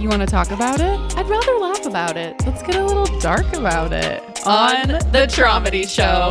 You want to talk about it? I'd rather laugh about it. Let's get a little dark about it. On the Traumedy Show.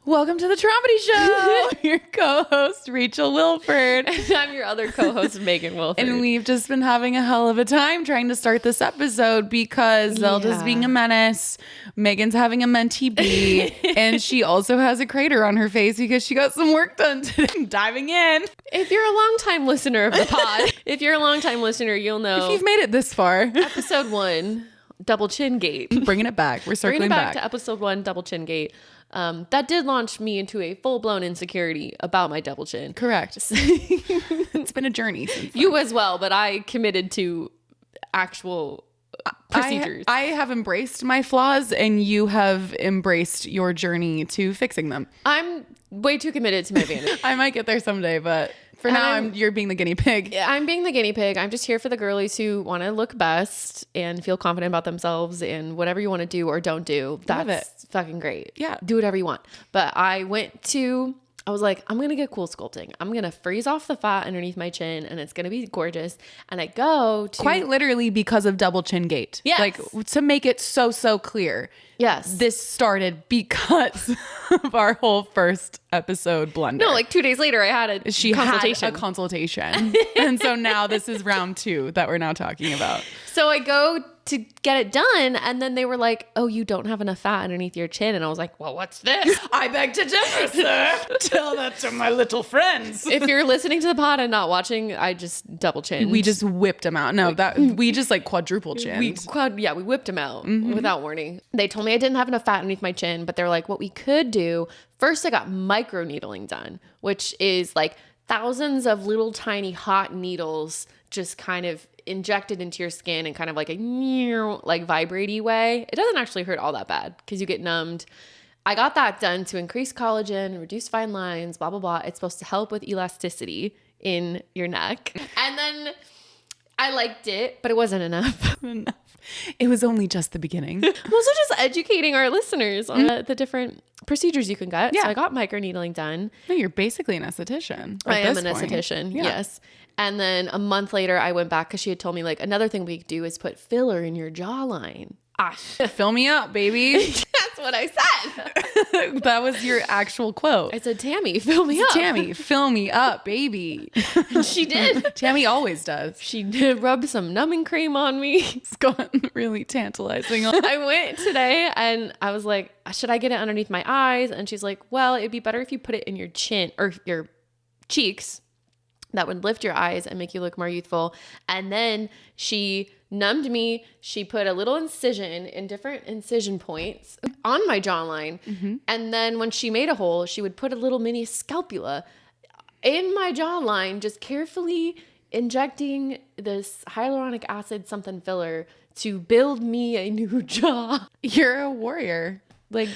Welcome to the Traumedy Show. Your co-host, Rachel Wilford. And I'm your other co-host, Megan Wilford. And we've just been having a hell of a time trying to start this episode because Zelda's being a menace. Megan's having a mentee bee. And she also has a crater on her face because she got some work done today. Diving in. If you're a longtime listener of the pod, you'll know. If you've made it this far. Episode 1, Double Chin Gate. Bringing it back. We're circling Bringing it back to episode 1, Double Chin Gate. That did launch me into a full-blown insecurity about my double chin. Correct. It's been a journey since you as well, but I committed to actual procedures. I have embraced my flaws and you have embraced your journey to fixing them. I'm way too committed to my vanity. I might get there someday, but for now, you're being the guinea pig. I'm being the guinea pig. I'm just here for the girlies who want to look best and feel confident about themselves and whatever you want to do or don't do. That's fucking great. Yeah. Do whatever you want. But I was like, I'm going to get cool sculpting. I'm going to freeze off the fat underneath my chin and it's going to be gorgeous. And I go to... Quite literally because of double chin gate. Yes. Like to make it so clear. Yes. This started because of our whole first episode blunder. No, like 2 days later I had a consultation. Had a consultation. And so now this is round 2 that we're now talking about. So I go to get it done and then they were like, oh, you don't have enough fat underneath your chin. And I was like, well, what's this? I beg to differ, sir. Tell that to my little friends. If you're listening to the pod and not watching, I just double chinned. We just whipped him out. No, we just like quadruple chinned. We whipped him out without warning. They told me I didn't have enough fat underneath my chin, but they're like, what we could do, first I got micro needling done, which is like thousands of little tiny hot needles just kind of injected into your skin in kind of like a like vibraty way. It doesn't actually hurt all that bad because you get numbed. I got that done to increase collagen, reduce fine lines, blah, blah, blah. It's supposed to help with elasticity in your neck. And then I liked it, but it wasn't enough. It was only just the beginning. I'm also just educating our listeners on the different procedures you can get. Yeah. So I got microneedling done. No, you're basically an esthetician. I am an esthetician, yes. And then a month later, I went back because she had told me, like, another thing we could do is put filler in your jawline. Fill me up, baby. That's what I said. That was your actual quote. I said, Tammy, fill me up. Tammy, fill me up, baby. And she did. Tammy always does. She did rub some numbing cream on me. It's gotten really tantalizing. I went today and I was like, should I get it underneath my eyes? And she's like, well, it'd be better if you put it in your chin or your cheeks. That would lift your eyes and make you look more youthful. And then she numbed me. She put a little incision in different incision points on my jawline. Mm-hmm. And then when she made a hole, she would put a little mini scalpula in my jawline, just carefully injecting this hyaluronic acid something filler to build me a new jaw. You're a warrior. Like...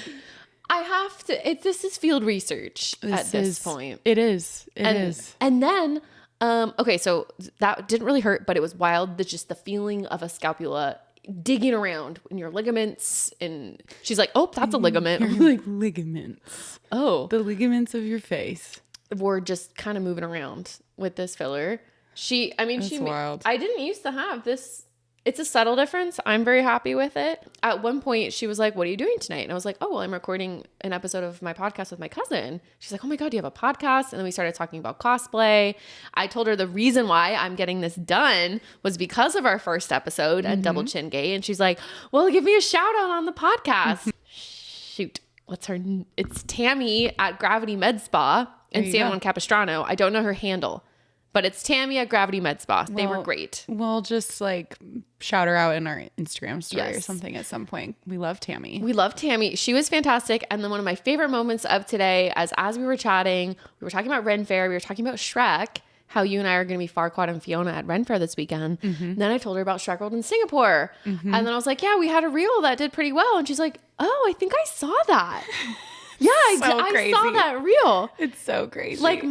I have to, this is field research at this point. It is. It is. And then, okay, so that didn't really hurt, but it was wild. Just the feeling of a scapula digging around in your ligaments. And she's like, oh, that's a ligament. I'm like, ligaments. Oh. The ligaments of your face. Were just kind of moving around with this filler. That's wild. I didn't used to have this. It's a subtle difference. I'm very happy with it. At one point, she was like, what are you doing tonight? And I was like, oh, well, I'm recording an episode of my podcast with my cousin. She's like, oh my God, do you have a podcast? And then we started talking about cosplay. I told her the reason why I'm getting this done was because of our first episode and Double Chin Gay. And she's like, well, give me a shout out on the podcast. Shoot. It's Tammy at Gravity Med Spa in San Juan Capistrano. I don't know her handle. But it's Tammy at Gravity Med Spa. They were great. We'll just like shout her out in our Instagram story or something at some point. We love Tammy. We love Tammy. She was fantastic. And then one of my favorite moments of today, as we were chatting, we were talking about Ren Fair. We were talking about Shrek, how you and I are going to be Farquaad and Fiona at Ren Fair this weekend. Mm-hmm. Then I told her about Shrek World in Singapore. Mm-hmm. And then I was like, yeah, we had a reel that did pretty well. And she's like, oh, I think I saw that. Yeah, I saw that reel. It's so crazy. Like...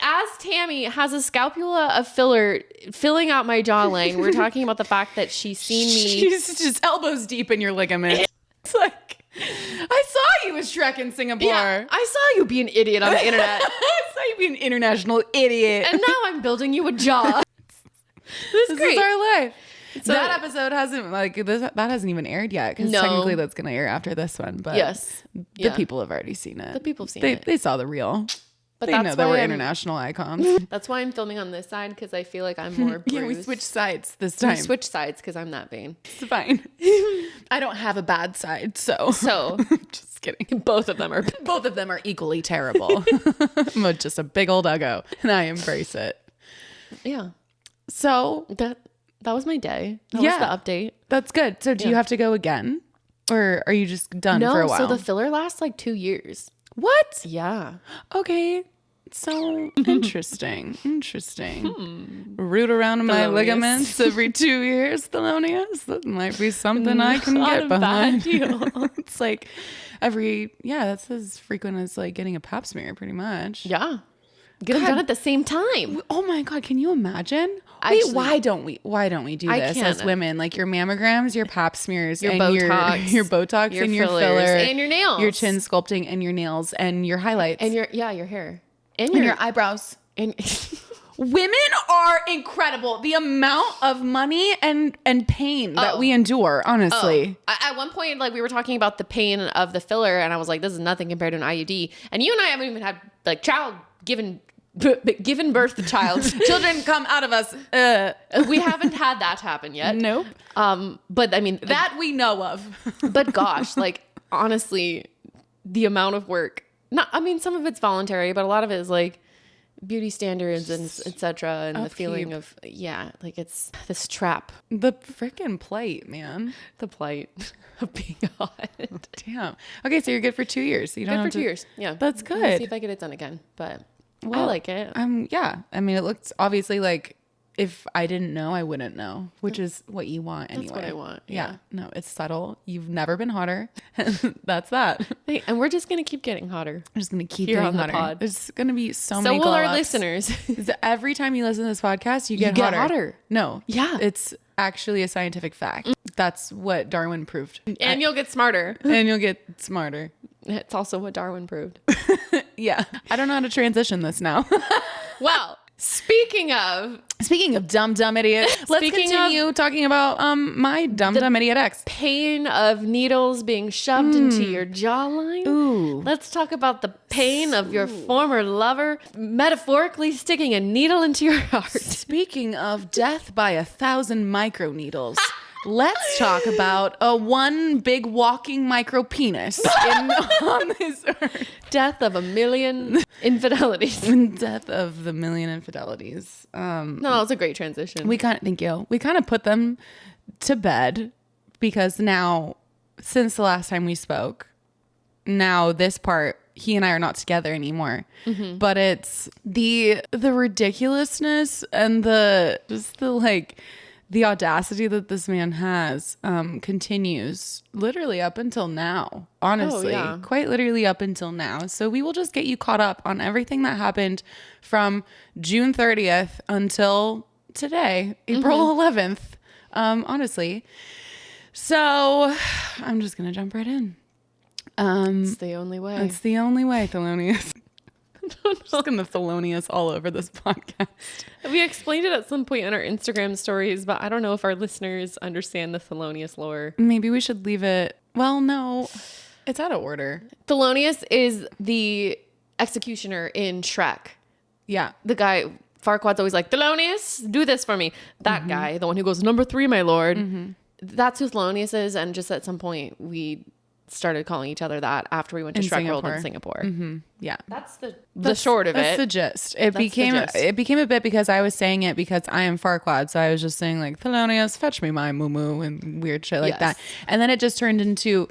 As Tammy has a scapula of filler filling out my jawline, we're talking about the fact that she's seen me. She's just elbows deep in your ligament. It's like, I saw you with Shrek in Singapore. Yeah, I saw you be an idiot on the internet. It's you'd be an international idiot. And now I'm building you a job. This This great. is our life. So- that episode hasn't that hasn't even aired yet because No. technically that's gonna air after this one. But Yes. the Yeah. people have already seen it. The people have seen they, it. They saw the reel. But They that's know that why we're I'm- international icons. That's why I'm filming on this side, because I feel like I'm more bruised. Yeah, we switched sides this We time. switch sides because I'm that vain. It's fine. I don't have a bad side, so So just kidding. both of them are. Both of them are equally terrible. I'm just a big old uggo, and I embrace it. Yeah. So That was my day. That Yeah. was the update. that's good. So do you have to go again, or are you just done for a while? So the filler lasts like 2 years. What? Yeah. Okay. So interesting. Root around in my Thelonious. ligaments every 2 years, Thelonious. That might be something I can Not get a bad behind. deal. It's like that's as frequent as like getting a pap smear, pretty much. Yeah. Get them God. done at the same time. Oh my God, can you imagine? Actually- why don't we do I this as can't. women? Like your mammograms, your pap smears, Your and Botox, your Botox your and your fillers, filler and your nails. your chin sculpting and your nails and your highlights And your hair. And and your eyebrows. and Women are incredible. The amount of money and pain that we endure, honestly. At one point, like we were talking about the pain of the filler, and I was like, "This is nothing compared to an IUD." And you and I haven't even had like given birth to child. Children come out of us. We haven't had that happen yet. Nope. But I mean That we know of. But gosh, like honestly, the amount of work. I mean, some of it's voluntary, but a lot of it is like beauty standards and etc. And the feeling of like it's this trap, The freaking plight, man. the plight of being hot. Damn. Okay, so you're good for 2 years. So you don't Good have for to, 2 years. Yeah, That's I'm gonna good. see if I get it done again, but I Well, like it. Yeah. I mean, it looks obviously like if I didn't know, I wouldn't know, which is what you want anyway. That's what I want. Yeah. No, it's subtle. You've never been hotter. That's that. Hey, and we're just gonna keep getting hotter. I'm just going to keep Here getting on the hotter. pod. There's going to be so So many will our glow-ups. listeners. Every time you listen to this podcast, you get, get hotter. No. Yeah. It's actually a scientific fact. That's what Darwin proved. And you'll get smarter. And you'll get smarter. It's also what Darwin proved. Yeah. I don't know how to transition this now. Well, speaking of Speaking of dumb idiots, let's Speaking continue talking about my dumb idiot ex. pain of needles being shoved into your jawline. Ooh. Let's talk about the pain of your former lover metaphorically sticking a needle into your heart. Speaking of death by 1,000 microneedles, let's talk about a one big walking micro penis on this earth. Death of a million infidelities. Death of the million infidelities. No, it's a great transition. Thank you. We kind of put them to bed because now, since the last time we spoke, now this part, he and I are not together anymore. Mm-hmm. But it's the ridiculousness and the audacity that this man has continues literally up until now. Honestly, yeah. quite literally up until now. So we will just get you caught up on everything that happened from June 30th until today, April 11th. Honestly. So I'm just going to jump right in. It's the only way. It's the only way, Thelonious. I'm just going to Thelonious all over this podcast. We explained it at some point in our Instagram stories, but I don't know if our listeners understand the Thelonious lore. Maybe we should leave it. Well, no, it's out of order. Thelonious is the executioner in Shrek. Yeah. The guy, Farquaad's always like, Thelonious, do this for me. That guy, the one who goes, number 3, my lord. That's who Thelonious is. And just at some point, we started calling each other that after we went to Shrek World in Singapore. Yeah. That's the short of That's it. the gist. the gist. It became a bit because I was saying it because I am Farquaad. So I was just saying like, Thelonious, fetch me my moo and weird shit like Yes. that. And then it just turned into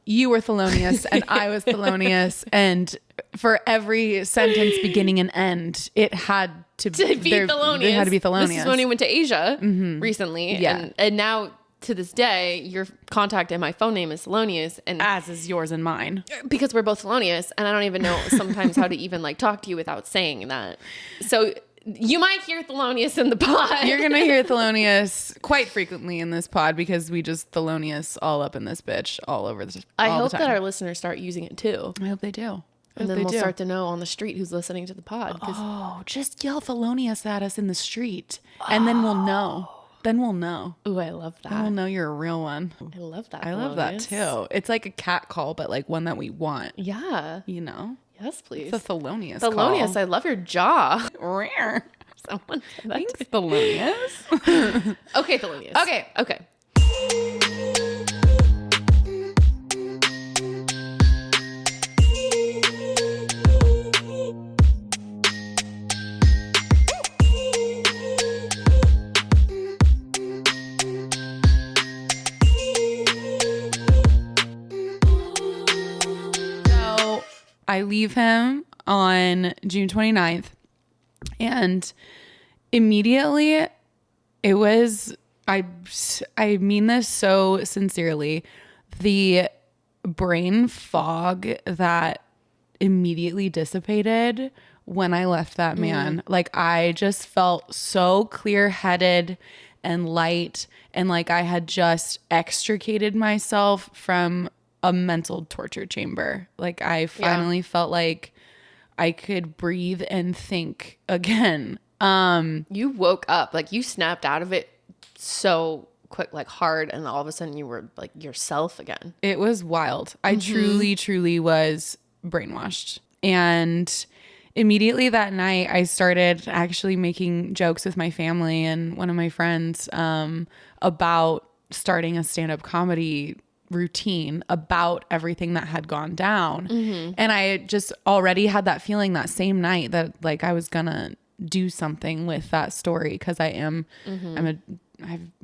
you were Thelonious and I was Thelonious. And for every sentence beginning and end, it had to be Thelonious. It had to be Thelonious. This is when he went to Asia recently. Yeah. And now to this day, your contact and my phone name is Thelonious. And As is yours and mine. because we're both Thelonious, and I don't even know sometimes how to even like talk to you without saying that. So you might hear Thelonious in the pod. You're going to hear Thelonious quite frequently in this pod because we just Thelonious all up in this bitch all over the I all hope the that time. our listeners start using it too. I hope they do. And then we'll start to know on the street who's listening to the pod. Oh, just yell felonious at us in the street. And then we'll know. Then we'll know. Ooh, I love that. Then we'll know you're a real one. I love that. I love that too. It's like a cat call, but like one that we want. Yeah. You know? Yes, please. The felonious Thelonious, call. I love your jaw. Rare. Someone said that. Thanks, Thelonious. Okay, Thelonious. Okay. I leave him on June 29th, and immediately it was, I mean this so sincerely, the brain fog that immediately dissipated when I left that man. Like, I just felt so clear-headed and light, and like I had just extricated myself from a mental torture chamber. Like, I finally felt like I could breathe and think again. You woke up, like you snapped out of it so quick, like hard, and all of a sudden you were like yourself again. It was wild. I truly was brainwashed. And immediately that night I started actually making jokes with my family and one of my friends about starting a stand-up comedy routine about everything that had gone down. And I just already had that feeling that same night that like I was gonna do something with that story, because I've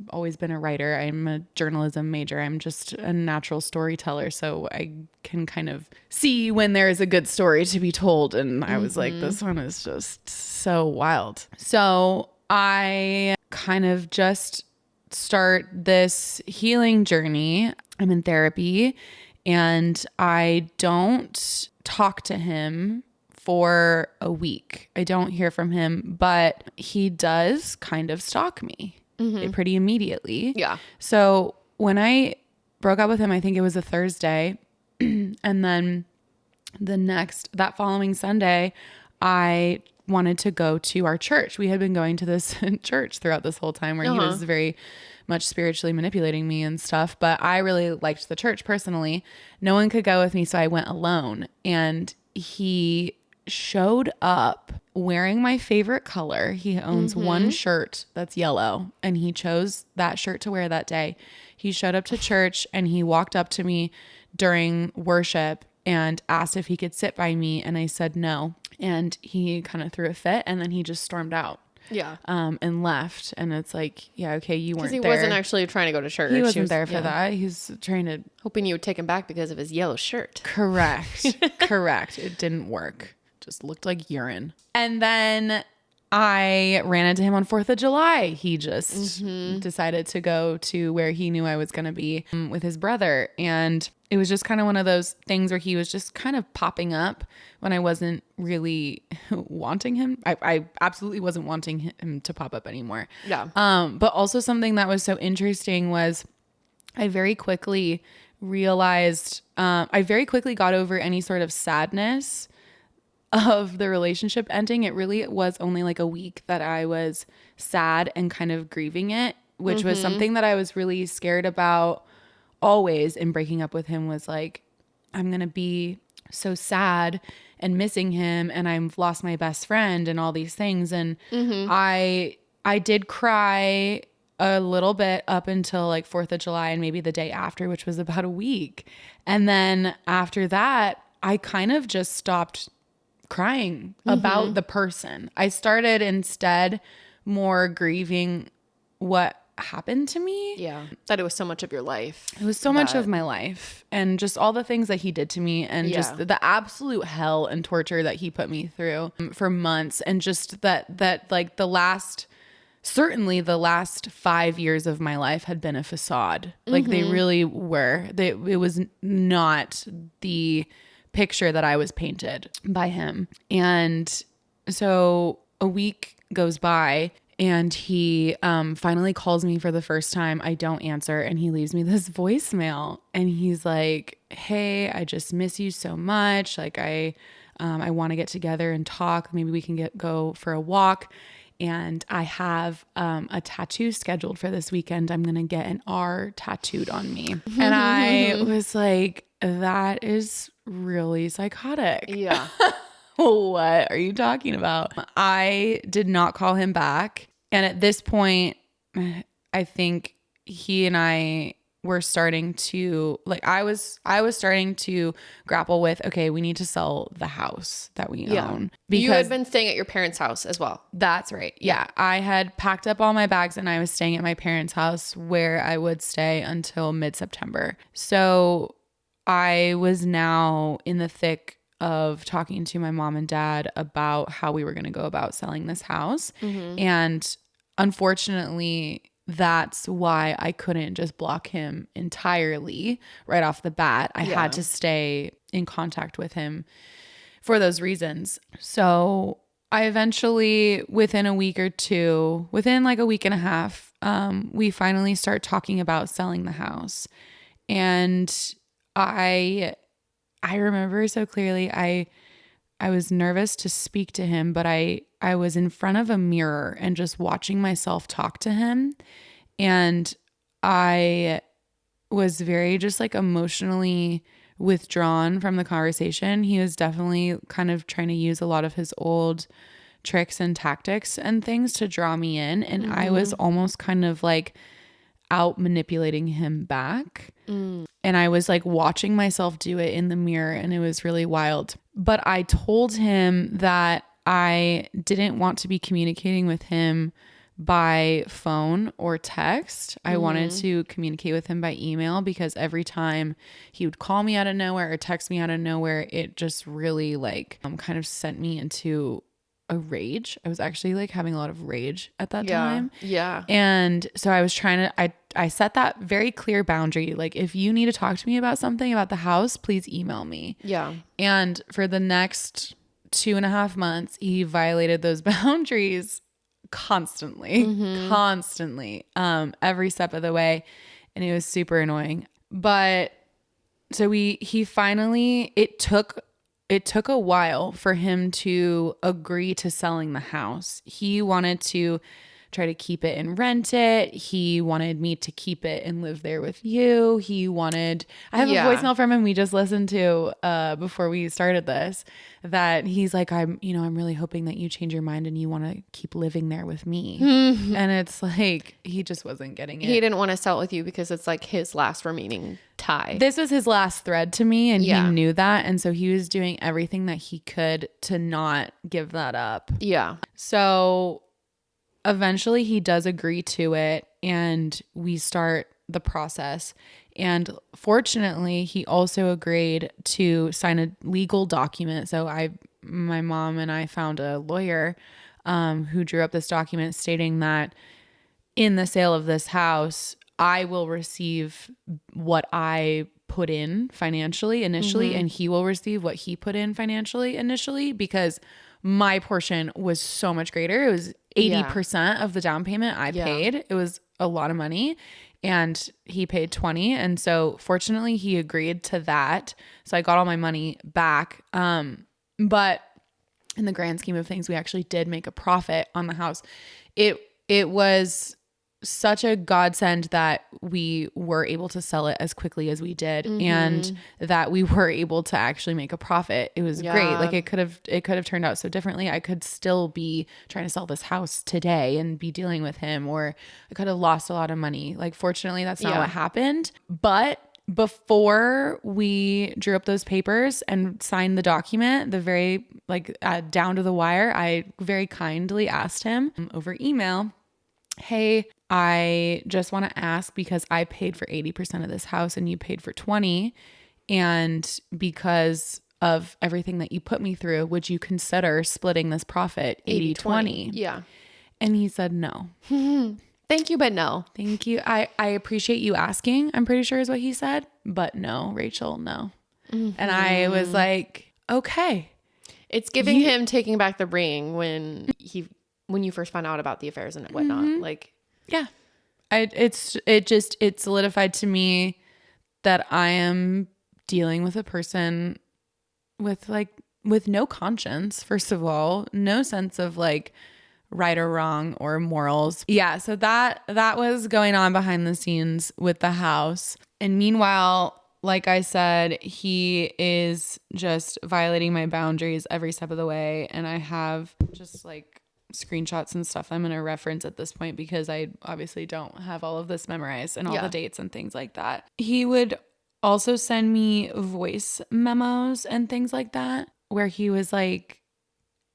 always been a writer. I'm a journalism major. I'm just a natural storyteller, so I can kind of see when there is a good story to be told. And I was like, this one is just so wild. So I kind of just start this healing journey. I'm in therapy, and I don't talk to him for a week. I don't hear from him, but he does kind of stalk me pretty immediately. Yeah. So when I broke up with him, I think it was a Thursday. And then that following Sunday, I wanted to go to our church. We had been going to this church throughout this whole time where he was very much spiritually manipulating me and stuff. But I really liked the church personally. No one could go with me, so I went alone. And he showed up wearing my favorite color. He owns one shirt that's yellow, and he chose that shirt to wear that day. He showed up to church, and he walked up to me during worship and asked if he could sit by me, and I said no. And he kind of threw a fit, and then he just stormed out. Yeah. And left. And it's like, yeah, okay, you weren't there. Because he wasn't actually trying to go to church. He wasn't there for that. He's trying to... Hoping you would take him back because of his yellow shirt. Correct. Correct. It didn't work. Just looked like urine. And then I ran into him on 4th of July. He just decided to go to where he knew I was going to be with his brother. And it was just kind of one of those things where he was just kind of popping up when I wasn't really wanting him. I absolutely wasn't wanting him to pop up anymore. Yeah. But also something that was so interesting was I very quickly realized, I very quickly got over any sort of sadness of the relationship ending. It really was only like a week that I was sad and kind of grieving it, which was something that I was really scared about always in breaking up with him. Was like, I'm going to be so sad and missing him, and I've lost my best friend and all these things. And I did cry a little bit up until like 4th of July and maybe the day after, which was about a week. And then after that, I kind of just stopped crying about the person. I started instead more grieving what happened to me. Yeah. That it was so much of your life. It was so much of my life, and just all the things that he did to me, and just the absolute hell and torture that he put me through for months. And just that like certainly the last 5 years of my life had been a facade. Like they really were. It was not the picture that I was painted by him. And so a week goes by, And he finally calls me for the first time. I don't answer. And he leaves me this voicemail. And he's like, hey, I just miss you so much. Like I want to get together and talk. Maybe we can go for a walk. And I have a tattoo scheduled for this weekend. I'm going to get an R tattooed on me. And I was like, that is really psychotic. Yeah. What are you talking about? I did not call him back. And at this point, I think he and I were starting to I was starting to grapple with, okay, we need to sell the house that we own. Because you had been staying at your parents' house as well. That's right. Yeah. I had packed up all my bags and I was staying at my parents' house where I would stay until mid-September. So I was now in the thick of talking to my mom and dad about how we were going to go about selling this house. And unfortunately, that's why I couldn't just block him entirely right off the bat. I had to stay in contact with him for those reasons. So I eventually, within a week or two, within like a week and a half, we finally start talking about selling the house. And I remember so clearly, I was nervous to speak to him, but I was in front of a mirror and just watching myself talk to him. And I was very just like emotionally withdrawn from the conversation. He was definitely kind of trying to use a lot of his old tricks and tactics and things to draw me in. And I was almost kind of like out manipulating him back. And I was like watching myself do it in the mirror, and it was really wild. But I told him that I didn't want to be communicating with him by phone or text. I wanted to communicate with him by email, because every time he would call me out of nowhere or text me out of nowhere, it just really like kind of sent me into a rage. I was actually like having a lot of rage at that time. Yeah. And so I was trying to, I set that very clear boundary. Like, if you need to talk to me about something about the house, please email me. Yeah. And for the next 2.5 months, he violated those boundaries constantly, every step of the way. And it was super annoying. But so he finally, it took a while for him to agree to selling the house. He wanted to try to keep it and rent it. He wanted me to keep it and live there with you. I have a voicemail from him we just listened to before we started this, that he's like, I'm really hoping that you change your mind and you want to keep living there with me. And it's like, he just wasn't getting it. He didn't want to sell it with you because it's like his last remaining tie. This was his last thread to me, and he knew that. And so he was doing everything that he could to not give that up. Yeah. So eventually he does agree to it, and we start the process. And fortunately, he also agreed to sign a legal document. So my mom and I found a lawyer who drew up this document stating that in the sale of this house, I will receive what I put in financially initially, and he will receive what he put in financially initially, because my portion was so much greater. It was 80% of the down payment I paid. It was a lot of money, and he paid 20. And so fortunately he agreed to that. So I got all my money back. But in the grand scheme of things, we actually did make a profit on the house. It was such a godsend that we were able to sell it as quickly as we did, and that we were able to actually make a profit. It was great. Like, it could have turned out so differently. I could still be trying to sell this house today and be dealing with him, or I could have lost a lot of money. Like, fortunately, that's not what happened. But before we drew up those papers and signed the document, the very down to the wire, I very kindly asked him over email, hey, I just want to ask, because I paid for 80% of this house and you paid for 20, and because of everything that you put me through, would you consider splitting this profit 80-20? Yeah. And he said no. Thank you, but no. Thank you. I appreciate you asking, I'm pretty sure is what he said, but no, Rachel, no. And I was like, okay. It's giving him taking back the ring when he when you first found out about the affairs and whatnot. Like, yeah, it solidified to me that I am dealing with a person with no conscience, first of all, no sense of like right or wrong or morals. Yeah, so that was going on behind the scenes with the house. And meanwhile, like I said, he is just violating my boundaries every step of the way. And I have just like screenshots and stuff I'm going to reference at this point because I obviously don't have all of this memorized and all the dates and things like that. He would also send me voice memos and things like that where he was like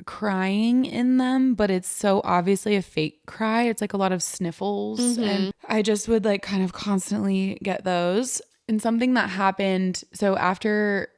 crying in them, but it's so obviously a fake cry. It's like a lot of sniffles. And I just would like kind of constantly get those. And something that happened, so after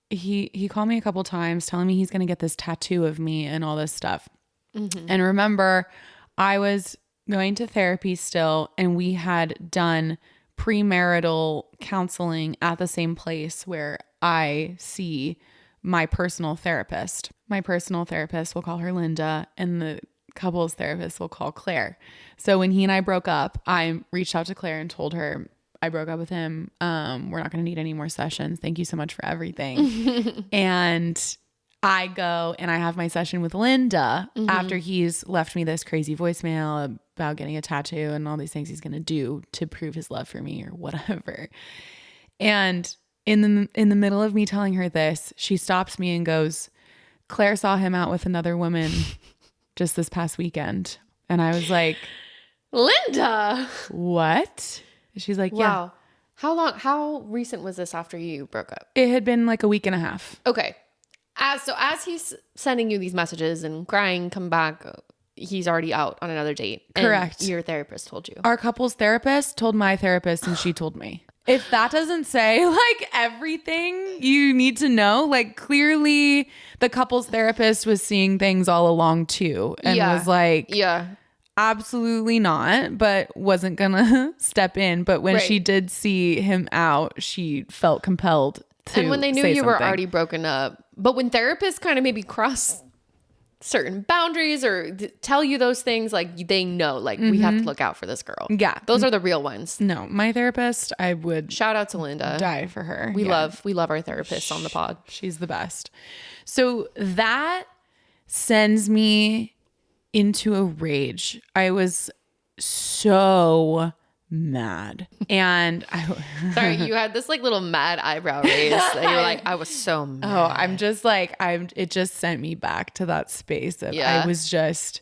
he called me a couple times telling me he's going to get this tattoo of me and all this stuff. And remember, I was going to therapy still, and we had done premarital counseling at the same place where I see my personal therapist. My personal therapist, we'll call her Linda, and the couples therapist we'll call Claire. So when he and I broke up, I reached out to Claire and told her I broke up with him. We're not going to need any more sessions. Thank you so much for everything. And I go and I have my session with Linda after he's left me this crazy voicemail about getting a tattoo and all these things he's going to do to prove his love for me or whatever. And in the middle of me telling her this, she stops me and goes, Claire saw him out with another woman just this past weekend. And I was like, Linda, what? She's like, wow. Yeah. How recent was this after you broke up? It had been like a week and a half. Okay. As he's sending you these messages and crying, come back, he's already out on another date. Correct. And your therapist told you. Our couples therapist told my therapist and she told me. If that doesn't say like everything you need to know, like clearly the couples therapist was seeing things all along too and was like, absolutely not, but wasn't gonna step in. But when she did see him out, she felt compelled to. And when they knew you were already broken up, but when therapists kind of maybe cross certain boundaries or tell you those things, like they know, like we have to look out for this girl. Yeah. Those are the real ones. No, my therapist, I would shout out to Linda. Die for her. We love our therapists on the pod. She's the best. So that sends me into a rage. I was so mad. And sorry, you had this like little mad eyebrow raise. And you're like, I was so mad. Oh, I'm just like, it just sent me back to that space of I was just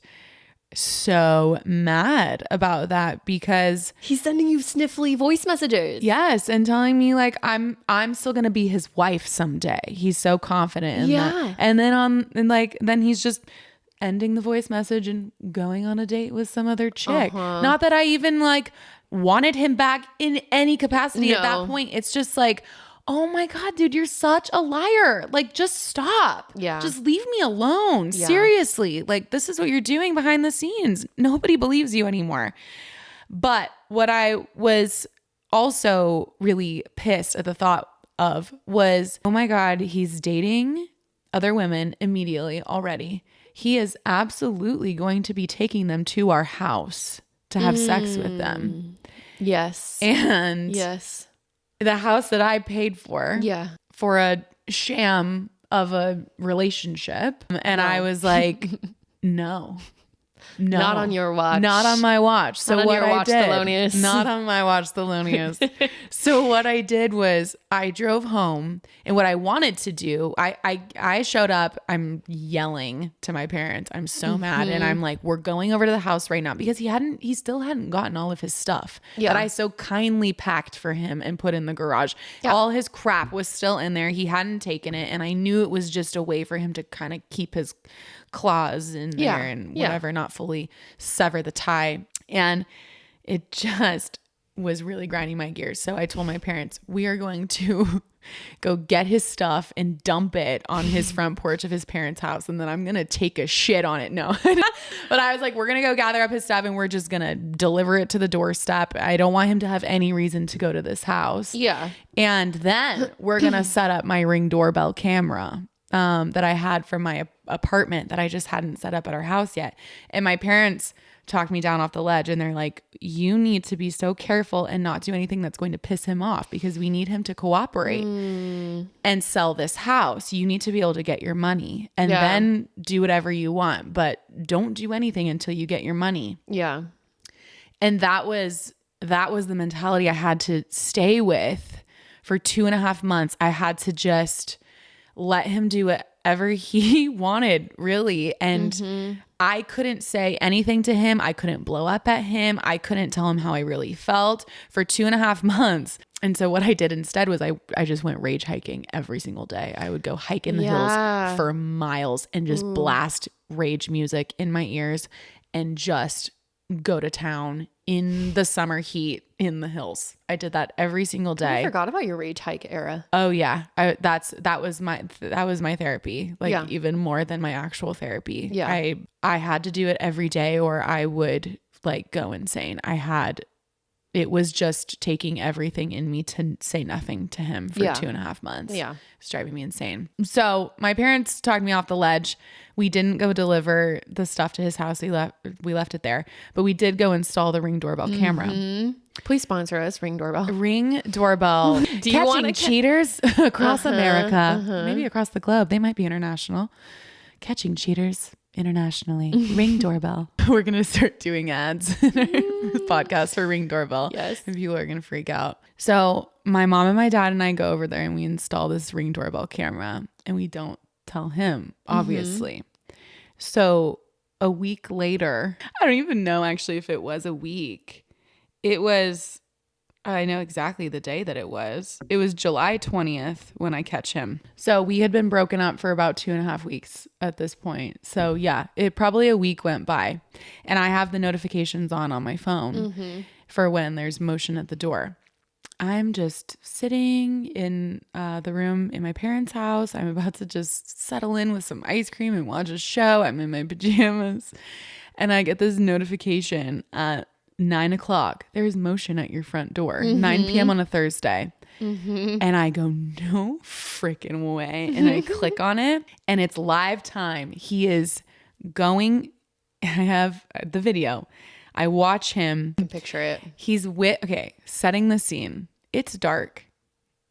so mad about that because he's sending you sniffly voice messages. Yes, and telling me like I'm still gonna be his wife someday. He's so confident in that. And then he's just ending the voice message and going on a date with some other chick. Not that I even like wanted him back in any capacity at that point. It's just like, oh my God, dude, you're such a liar. Like, just stop. Yeah. Just leave me alone. Yeah. Seriously. Like, this is what you're doing behind the scenes. Nobody believes you anymore. But what I was also really pissed at the thought of was, oh my God, he's dating other women immediately already. He is absolutely going to be taking them to our house to have sex with them. Yes. And the house that I paid for a sham of a relationship. And I was like, no, not on your watch. Not on my watch. So not what on your I watch, did, Thelonious. Not on my watch, Thelonious. So what I did was I drove home, and what I wanted to do, I showed up, I'm yelling to my parents. I'm so mad. And I'm like, we're going over to the house right now because he still hadn't gotten all of his stuff that I so kindly packed for him and put in the garage. Yeah. All his crap was still in there. He hadn't taken it. And I knew it was just a way for him to kind of keep his claws in there and whatever, not fully sever the tie. And it just was really grinding my gears. So I told my parents, we are going to go get his stuff and dump it on his front porch of his parents' house. And then I'm going to take a shit on it. No, but I was like, we're going to go gather up his stuff and we're just going to deliver it to the doorstep. I don't want him to have any reason to go to this house. Yeah. And then we're going to set up my Ring doorbell camera. that I had from my apartment that I just hadn't set up at our house yet. And my parents talked me down off the ledge, and they're like, you need to be so careful and not do anything that's going to piss him off, because we need him to cooperate and sell this house. You need to be able to get your money and then do whatever you want, but don't do anything until you get your money. Yeah. And that was the mentality I had to stay with for 2.5 months. I had to just let him do whatever he wanted, really. And I couldn't say anything to him. I couldn't blow up at him. I couldn't tell him how I really felt for 2.5 months. And so what I did instead was I just went rage hiking every single day. I would go hike in the hills for miles and just blast rage music in my ears and just go to town in the summer heat in the hills. I did that every single day. I forgot about your rage hike era. Oh yeah. That was my therapy. Like even more than my actual therapy. Yeah. I had to do it every day or I would like go insane. It was just taking everything in me to say nothing to him for 2.5 months. Yeah. It's driving me insane. So my parents talked me off the ledge. We didn't go deliver the stuff to his house. We left it there, but we did go install the Ring doorbell camera. Please sponsor us, Ring doorbell. Ring doorbell. Do you want catching cheaters across America, maybe across the globe. They might be international. Catching cheaters internationally. Ring doorbell. We're gonna start doing ads in our podcast for Ring doorbell. Yes, and people are gonna freak out. So my mom and my dad and I go over there and we install this Ring doorbell camera, and we don't tell him, obviously. So a week later, I don't even know actually if it was a week. I know exactly the day that it was. It was July 20th when I catch him. So we had been broken up for about 2.5 weeks at this point. So yeah, it probably a week went by, and I have the notifications on my phone for when there's motion at the door. I'm just sitting in the room in my parents' house. I'm about to just settle in with some ice cream and watch a show. I'm in my pajamas, and I get this notification at 9 o'clock. There's motion at your front door. 9 p.m. on a Thursday. And I go, no freaking way. And I click on it, and it's live time. He is going. I have the video. I watch him. I can picture it. He's setting the scene. It's dark.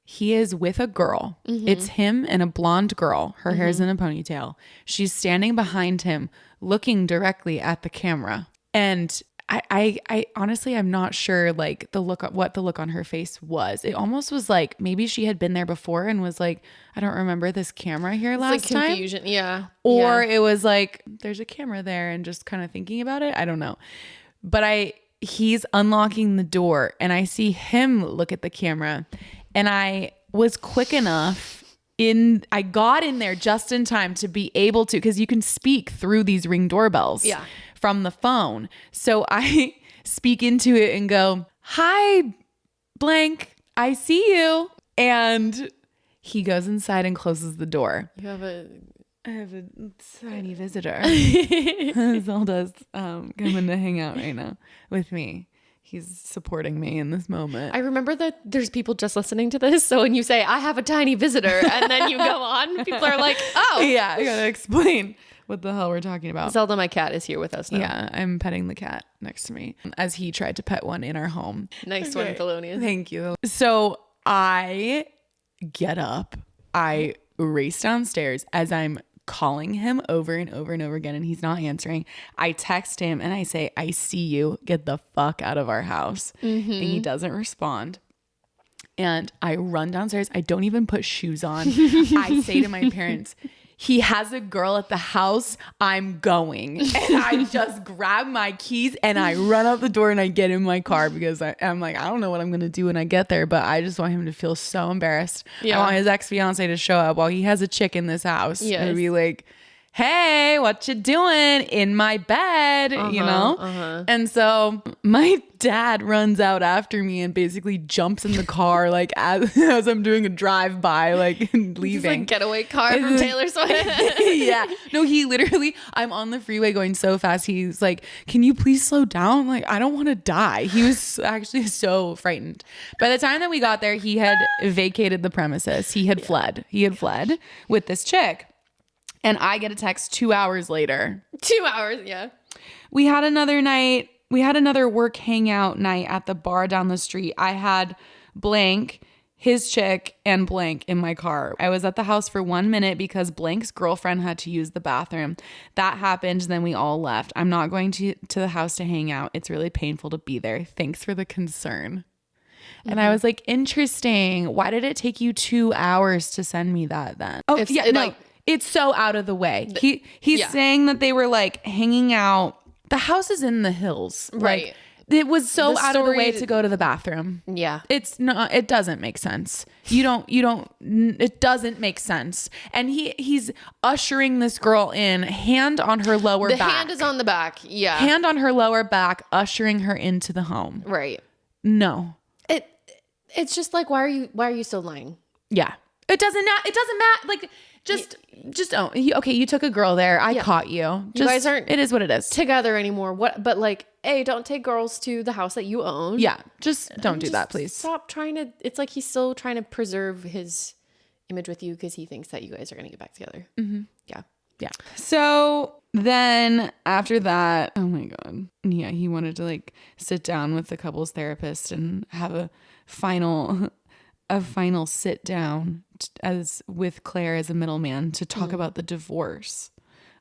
He is with a girl. It's him and a blonde girl. Her hair's in a ponytail. She's standing behind him, looking directly at the camera. And I honestly, I'm not sure like what the look on her face was. It almost was like maybe she had been there before and was like, I don't remember this camera here last time. Confusion. Yeah. Or it was like, there's a camera there, and just kind of thinking about it. I don't know. But he's unlocking the door, and I see him look at the camera, and I was quick enough I got in there just in time to be able to, because you can speak through these Ring doorbells from the phone. So I speak into it and go, hi, blank, I see you. And he goes inside and closes the door. I have a tiny visitor. Zelda's coming to hang out right now with me. He's supporting me in this moment. I remember that there's people just listening to this. So when you say, I have a tiny visitor, and then you go on, people are like, oh. Yeah, I gotta explain what the hell we're talking about. Zelda, my cat, is here with us now. Yeah, I'm petting the cat next to me as he tried to pet one in our home. Nice one, Thelonious. Thank you. So I get up. I race downstairs as I'm calling him over and over and over again, and he's not answering. I text him and I say, I see you, get the fuck out of our house. And he doesn't respond. And I run downstairs. I don't even put shoes on. I say to my parents, he has a girl at the house, I'm going. And I just grab my keys and I run out the door and I get in my car, because I'm like, I don't know what I'm going to do when I get there, but I just want him to feel so embarrassed. I want his ex-fiance to show up while he has a chick in this house and be like, hey, what you doing in my bed, you know? And so my dad runs out after me and basically jumps in the car, like as I'm doing a drive by, like leaving. It's like getaway car from Taylor Swift. Yeah. No, he literally, I'm on the freeway going so fast. He's like, can you please slow down? Like, I don't want to die. He was actually so frightened. By the time that we got there, he had vacated the premises. He had fled. He had fled with this chick. And I get a text 2 hours later. 2 hours, yeah. We had another night. We had another work hangout night at the bar down the street. I had blank, his chick, and blank in my car. I was at the house for 1 minute because blank's girlfriend had to use the bathroom. That happened. Then we all left. I'm not going to the house to hang out. It's really painful to be there. Thanks for the concern. And I was like, interesting. Why did it take you 2 hours to send me that then? Oh, it's so out of the way. He's saying that they were like hanging out. The house is in the hills. Right. Like, it was so out of the way to go to the bathroom. Yeah. It's not, it doesn't make sense. It doesn't make sense. And he's ushering this girl in, hand on her lower back. The hand is on the back. Yeah. Hand on her lower back, ushering her into the home. Right. No. It's just like, why are you still lying? Yeah. It doesn't matter. Like, just okay, you took a girl there. I caught you. You guys aren't it is what it is. Together anymore. But like, hey, don't take girls to the house that you own. Yeah. Just don't do that, please. Stop trying to, it's like he's still trying to preserve his image with you because he thinks that you guys are going to get back together. Mm-hmm. Yeah. Yeah. So then after that, oh my God. Yeah. He wanted to like sit down with the couples therapist and have a final sit down as with Claire as a middleman to talk about the divorce.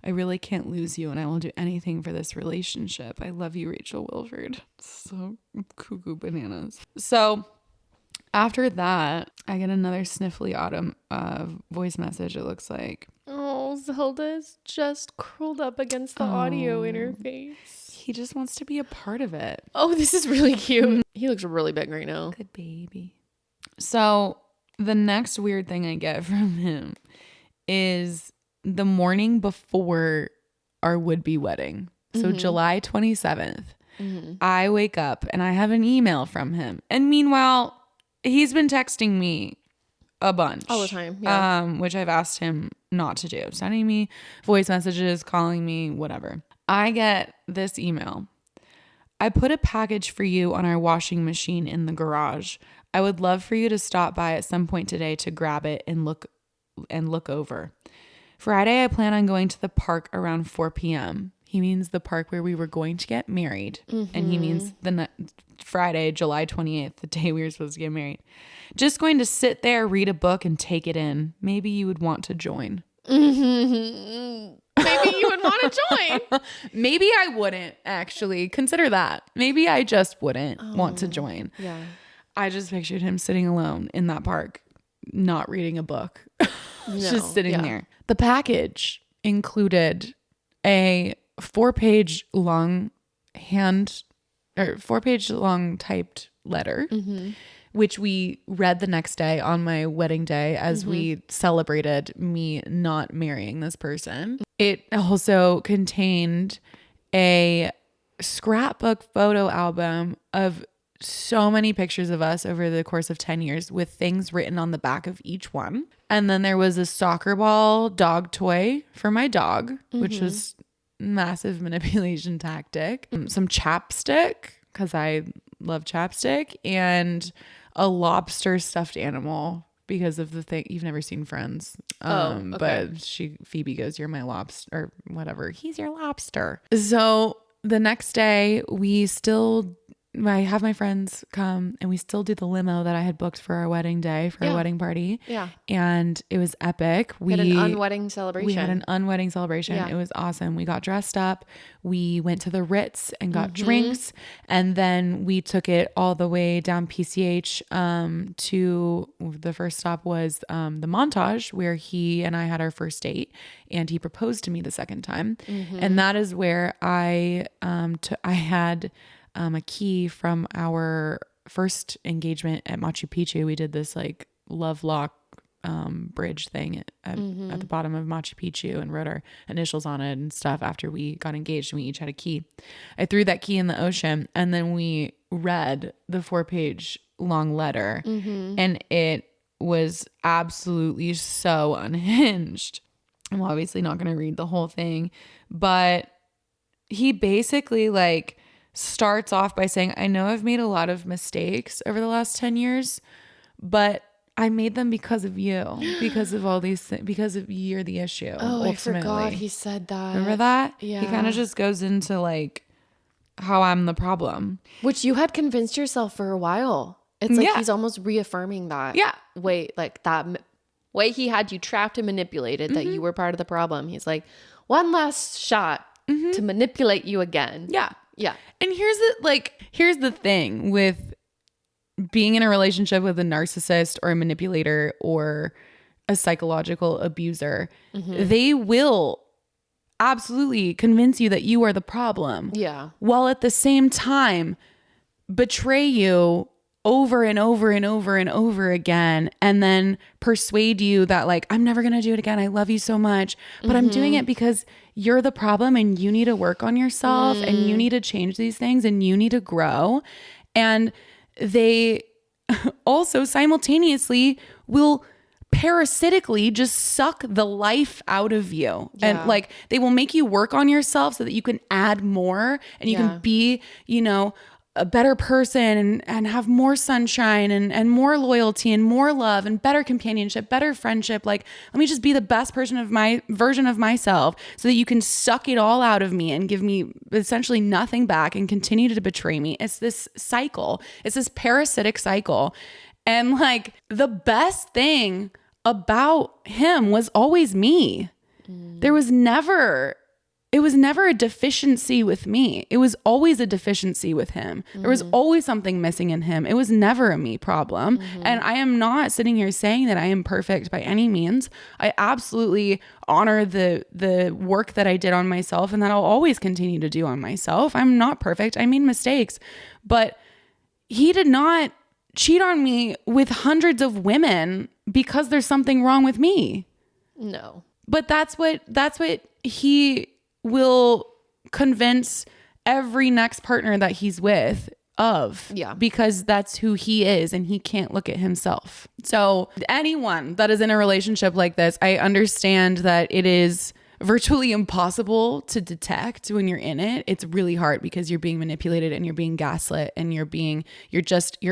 I really can't lose you and I will do anything for this relationship. I love you, Rachel Wilford. So cuckoo bananas. So after that, I get another sniffly autumn voice message, it looks like. Oh, Zelda's just curled up against the audio interface. He just wants to be a part of it. Oh, this is really cute. He looks really big right now. Good baby. So the next weird thing I get from him is the morning before our would-be wedding. So July 27th, I wake up and I have an email from him. And meanwhile, he's been texting me a bunch. All the time, yeah. Which I've asked him not to do. Sending me voice messages, calling me, whatever. I get this email. I put a package for you on our washing machine in the garage. I would love for you to stop by at some point today to grab it and look over. Friday, I plan on going to the park around 4 p.m. He means the park where we were going to get married. And he means Friday, July 28th, the day we were supposed to get married. Just going to sit there, read a book, and take it in. Maybe you would want to join. Maybe you would want to join. Maybe I wouldn't, actually. Consider that. Maybe I just wouldn't want to join. Yeah. I just pictured him sitting alone in that park, not reading a book, just sitting there. The package included a 4-page long typed letter, which we read the next day on my wedding day as we celebrated me not marrying this person. It also contained a scrapbook photo album of so many pictures of us over the course of 10 years with things written on the back of each one. And then there was a soccer ball dog toy for my dog, which was massive manipulation tactic. Some chapstick, because I love chapstick, and a lobster stuffed animal because of the thing. You've never seen Friends. Okay. But Phoebe goes, you're my lobster, or whatever. He's your lobster. So the next day I have my friends come and we still do the limo that I had booked for our wedding day, for our wedding party. Yeah. And it was epic. We had an unwedding celebration. We had an unwedding celebration. Yeah. It was awesome. We got dressed up. We went to the Ritz and got drinks. And then we took it all the way down PCH to the first stop was the Montage, where he and I had our first date and he proposed to me the second time. And that is where I had a key from our first engagement at Machu Picchu. We did this like love lock bridge thing at the bottom of Machu Picchu and wrote our initials on it and stuff after we got engaged and we each had a key. I threw that key in the ocean and then we read the 4-page long letter and it was absolutely so unhinged. I'm obviously not going to read the whole thing, but he basically like starts off by saying, I know I've made a lot of mistakes over the last 10 years, but I made them because of you, because of all these things, because of you're the issue. Oh, ultimately. I forgot he said that. Remember that? Yeah. He kind of just goes into like how I'm the problem. Which you had convinced yourself for a while. It's like he's almost reaffirming that. Yeah. Wait, like that way he had you trapped and manipulated, that you were part of the problem. He's like, one last shot to manipulate you again. Yeah. Yeah. And here's the thing with being in a relationship with a narcissist or a manipulator or a psychological abuser. They will absolutely convince you that you are the problem. Yeah. While at the same time betray you over and over and over and over again, and then persuade you that like, I'm never going to do it again. I love you so much, but I'm doing it because you're the problem and you need to work on yourself and you need to change these things and you need to grow. And they also simultaneously will parasitically just suck the life out of you. Yeah. And like they will make you work on yourself so that you can add more and you can be, you know, a better person and have more sunshine and more loyalty and more love and better companionship, better friendship. Like, let me just be the best version of myself so that you can suck it all out of me and give me essentially nothing back and continue to betray me. It's this cycle. It's this parasitic cycle. And like the best thing about him was always me. It was never a deficiency with me. It was always a deficiency with him. There was always something missing in him. It was never a me problem. And I am not sitting here saying that I am perfect by any means. I absolutely honor the work that I did on myself and that I'll always continue to do on myself. I'm not perfect. I made mistakes. But he did not cheat on me with hundreds of women because there's something wrong with me. No. But that's what he will convince every next partner that he's with of. Yeah. Because that's who he is and he can't look at himself. So anyone that is in a relationship like this, I understand that it is virtually impossible to detect when you're in it. It's really hard because you're being manipulated and you're being gaslit and you're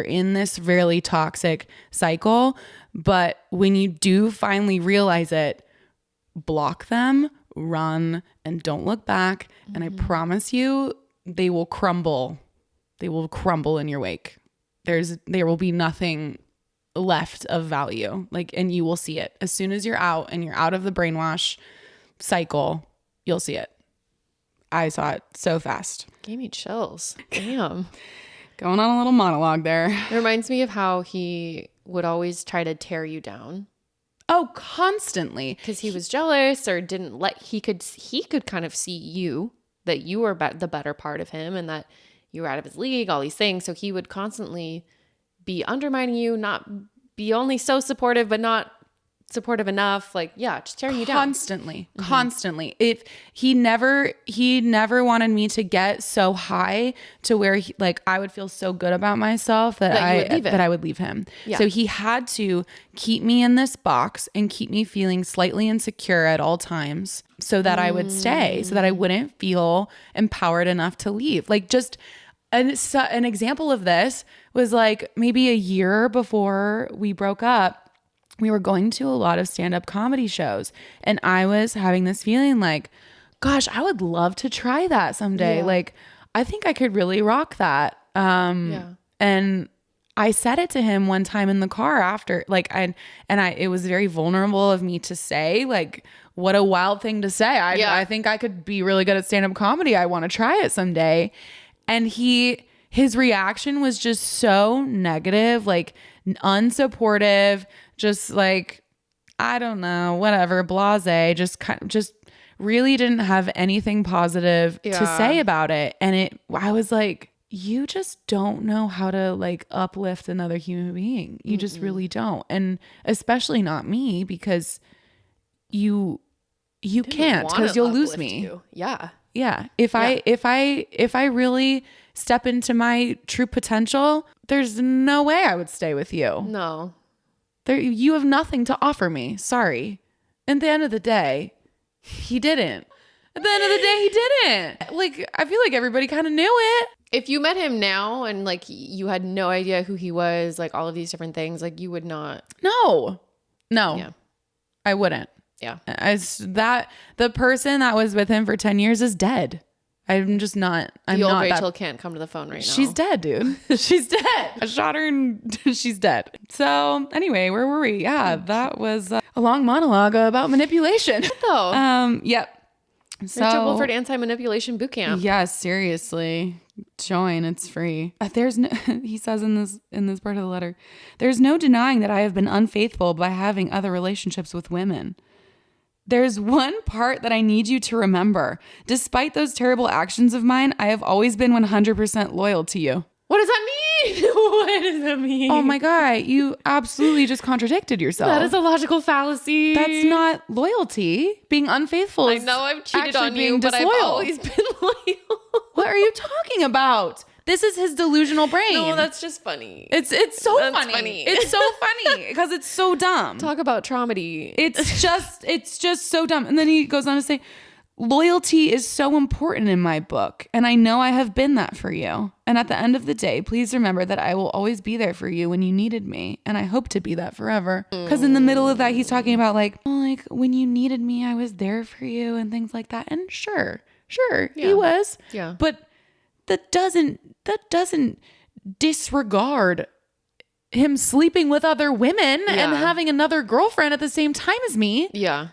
in this really toxic cycle. But when you do finally realize it, block them, run, and don't look back. And I promise you, they will crumble. They will crumble in your wake. There will be nothing left of value. And you will see it as soon as you're out and you're out of the brainwash cycle. You'll see it. I saw it so fast. Gave me chills. Damn. Going on a little monologue there. It reminds me of how he would always try to tear you down. Oh, constantly. Because he was jealous or didn't he could kind of see you, that you were the better part of him and that you were out of his league, all these things. So he would constantly be undermining you, not be only so supportive, but not supportive enough. Just tearing you down. Constantly. If he never wanted me to get so high to where I would feel so good about myself that I would leave him. Yeah. So he had to keep me in this box and keep me feeling slightly insecure at all times so that I would stay, so that I wouldn't feel empowered enough to leave. Just an example of this was maybe a year before we broke up. We were going to a lot of stand-up comedy shows and I was having this feeling gosh, I would love to try that someday. Yeah. I think I could really rock that. And I said it to him one time in the car after, it was very vulnerable of me to say, what a wild thing to say. I think I could be really good at stand-up comedy. I want to try it someday. And his reaction was just so negative, unsupportive, just I don't know, whatever, blasé, just really didn't have anything positive to say about it. And I was you just don't know how to like uplift another human being. You just really don't. And especially not me, because you can't, because you'll lose me. Yeah. Yeah. If I really step into my true potential, there's no way I would stay with you. No. You have nothing to offer me. Sorry. At the end of the day, he didn't. At the end of the day, he didn't. Like, I feel like everybody kind of knew it. If you met him now and like you had no idea who he was, like all of these different things, like you would not. No. Yeah. I wouldn't. Yeah. The person that was with him for 10 years is dead. I'm just not. I'm the old not Rachel can't come to the phone right now. She's dead, dude. She's dead. I shot her and she's dead. So anyway, where were we? Yeah, that was a long monologue about manipulation. Though. Yep. So Rachel Wolford Anti-Manipulation Bootcamp. Yeah, seriously. Join. It's free. There's no, he says in this part of the letter, there's no denying that I have been unfaithful by having other relationships with women. There's one part that I need you to remember. Despite those terrible actions of mine, I have always been 100% loyal to you. What does that mean? What does that mean? Oh my God, you absolutely just contradicted yourself. That is a logical fallacy. That's not loyalty. Being unfaithful is I know I've cheated on being you, but disloyal. I've always been loyal. What are you talking about? This is his delusional brain. No, that's just funny. It's so funny. It's so funny because it's so dumb. Talk about traumedy. It's just so dumb. And then he goes on to say, loyalty is so important in my book, and I know I have been that for you. And at the end of the day, please remember that I will always be there for you when you needed me, and I hope to be that forever. Because in the middle of that, he's talking about like when you needed me, I was there for you and things like that. And sure, he was. Yeah. But that doesn't disregard him sleeping with other women and having another girlfriend at the same time as me. Yeah.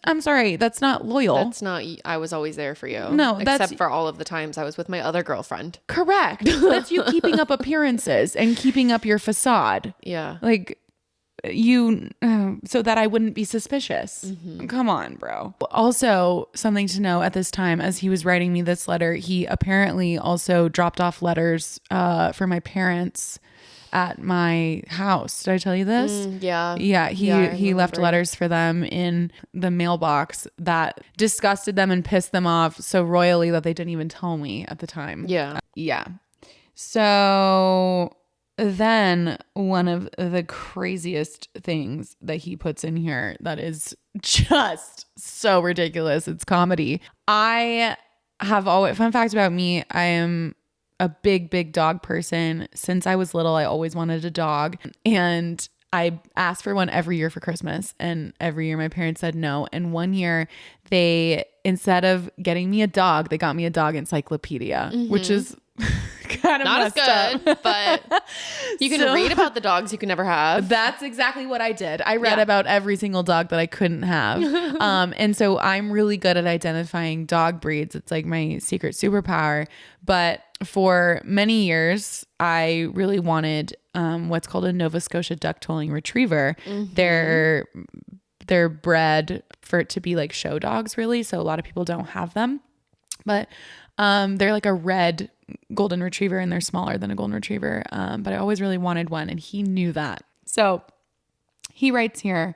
I'm sorry, that's not loyal. That's not, I was always there for you. No, except for all of the times I was with my other girlfriend. Correct. That's you keeping up appearances and keeping up your facade. Yeah. Like so that I wouldn't be suspicious. Come on, bro. Also, something to know at this time, as he was writing me this letter, he apparently also dropped off letters for my parents at my house. Did I tell you this? Yeah. Yeah. He left letters for them in the mailbox that disgusted them and pissed them off so royally that they didn't even tell me at the time. Yeah. Yeah. So then one of the craziest things that he puts in here that is just so ridiculous. It's comedy. I have always, fun fact about me, I am a big dog person. Since I was little, I always wanted a dog, and I asked for one every year for Christmas, and every year my parents said no. And one year they, instead of getting me a dog, they got me a dog encyclopedia, which is kind of not as good, but you can read about the dogs you can never have. That's exactly what I did. I read about every single dog that I couldn't have. And so I'm really good at identifying dog breeds. It's like my secret superpower. But for many years, I really wanted what's called a Nova Scotia duck-tolling retriever. They're bred for it to be like show dogs, really. So a lot of people don't have them. But they're like a red golden retriever, and they're smaller than a golden retriever. But I always really wanted one, and he knew that. So he writes here,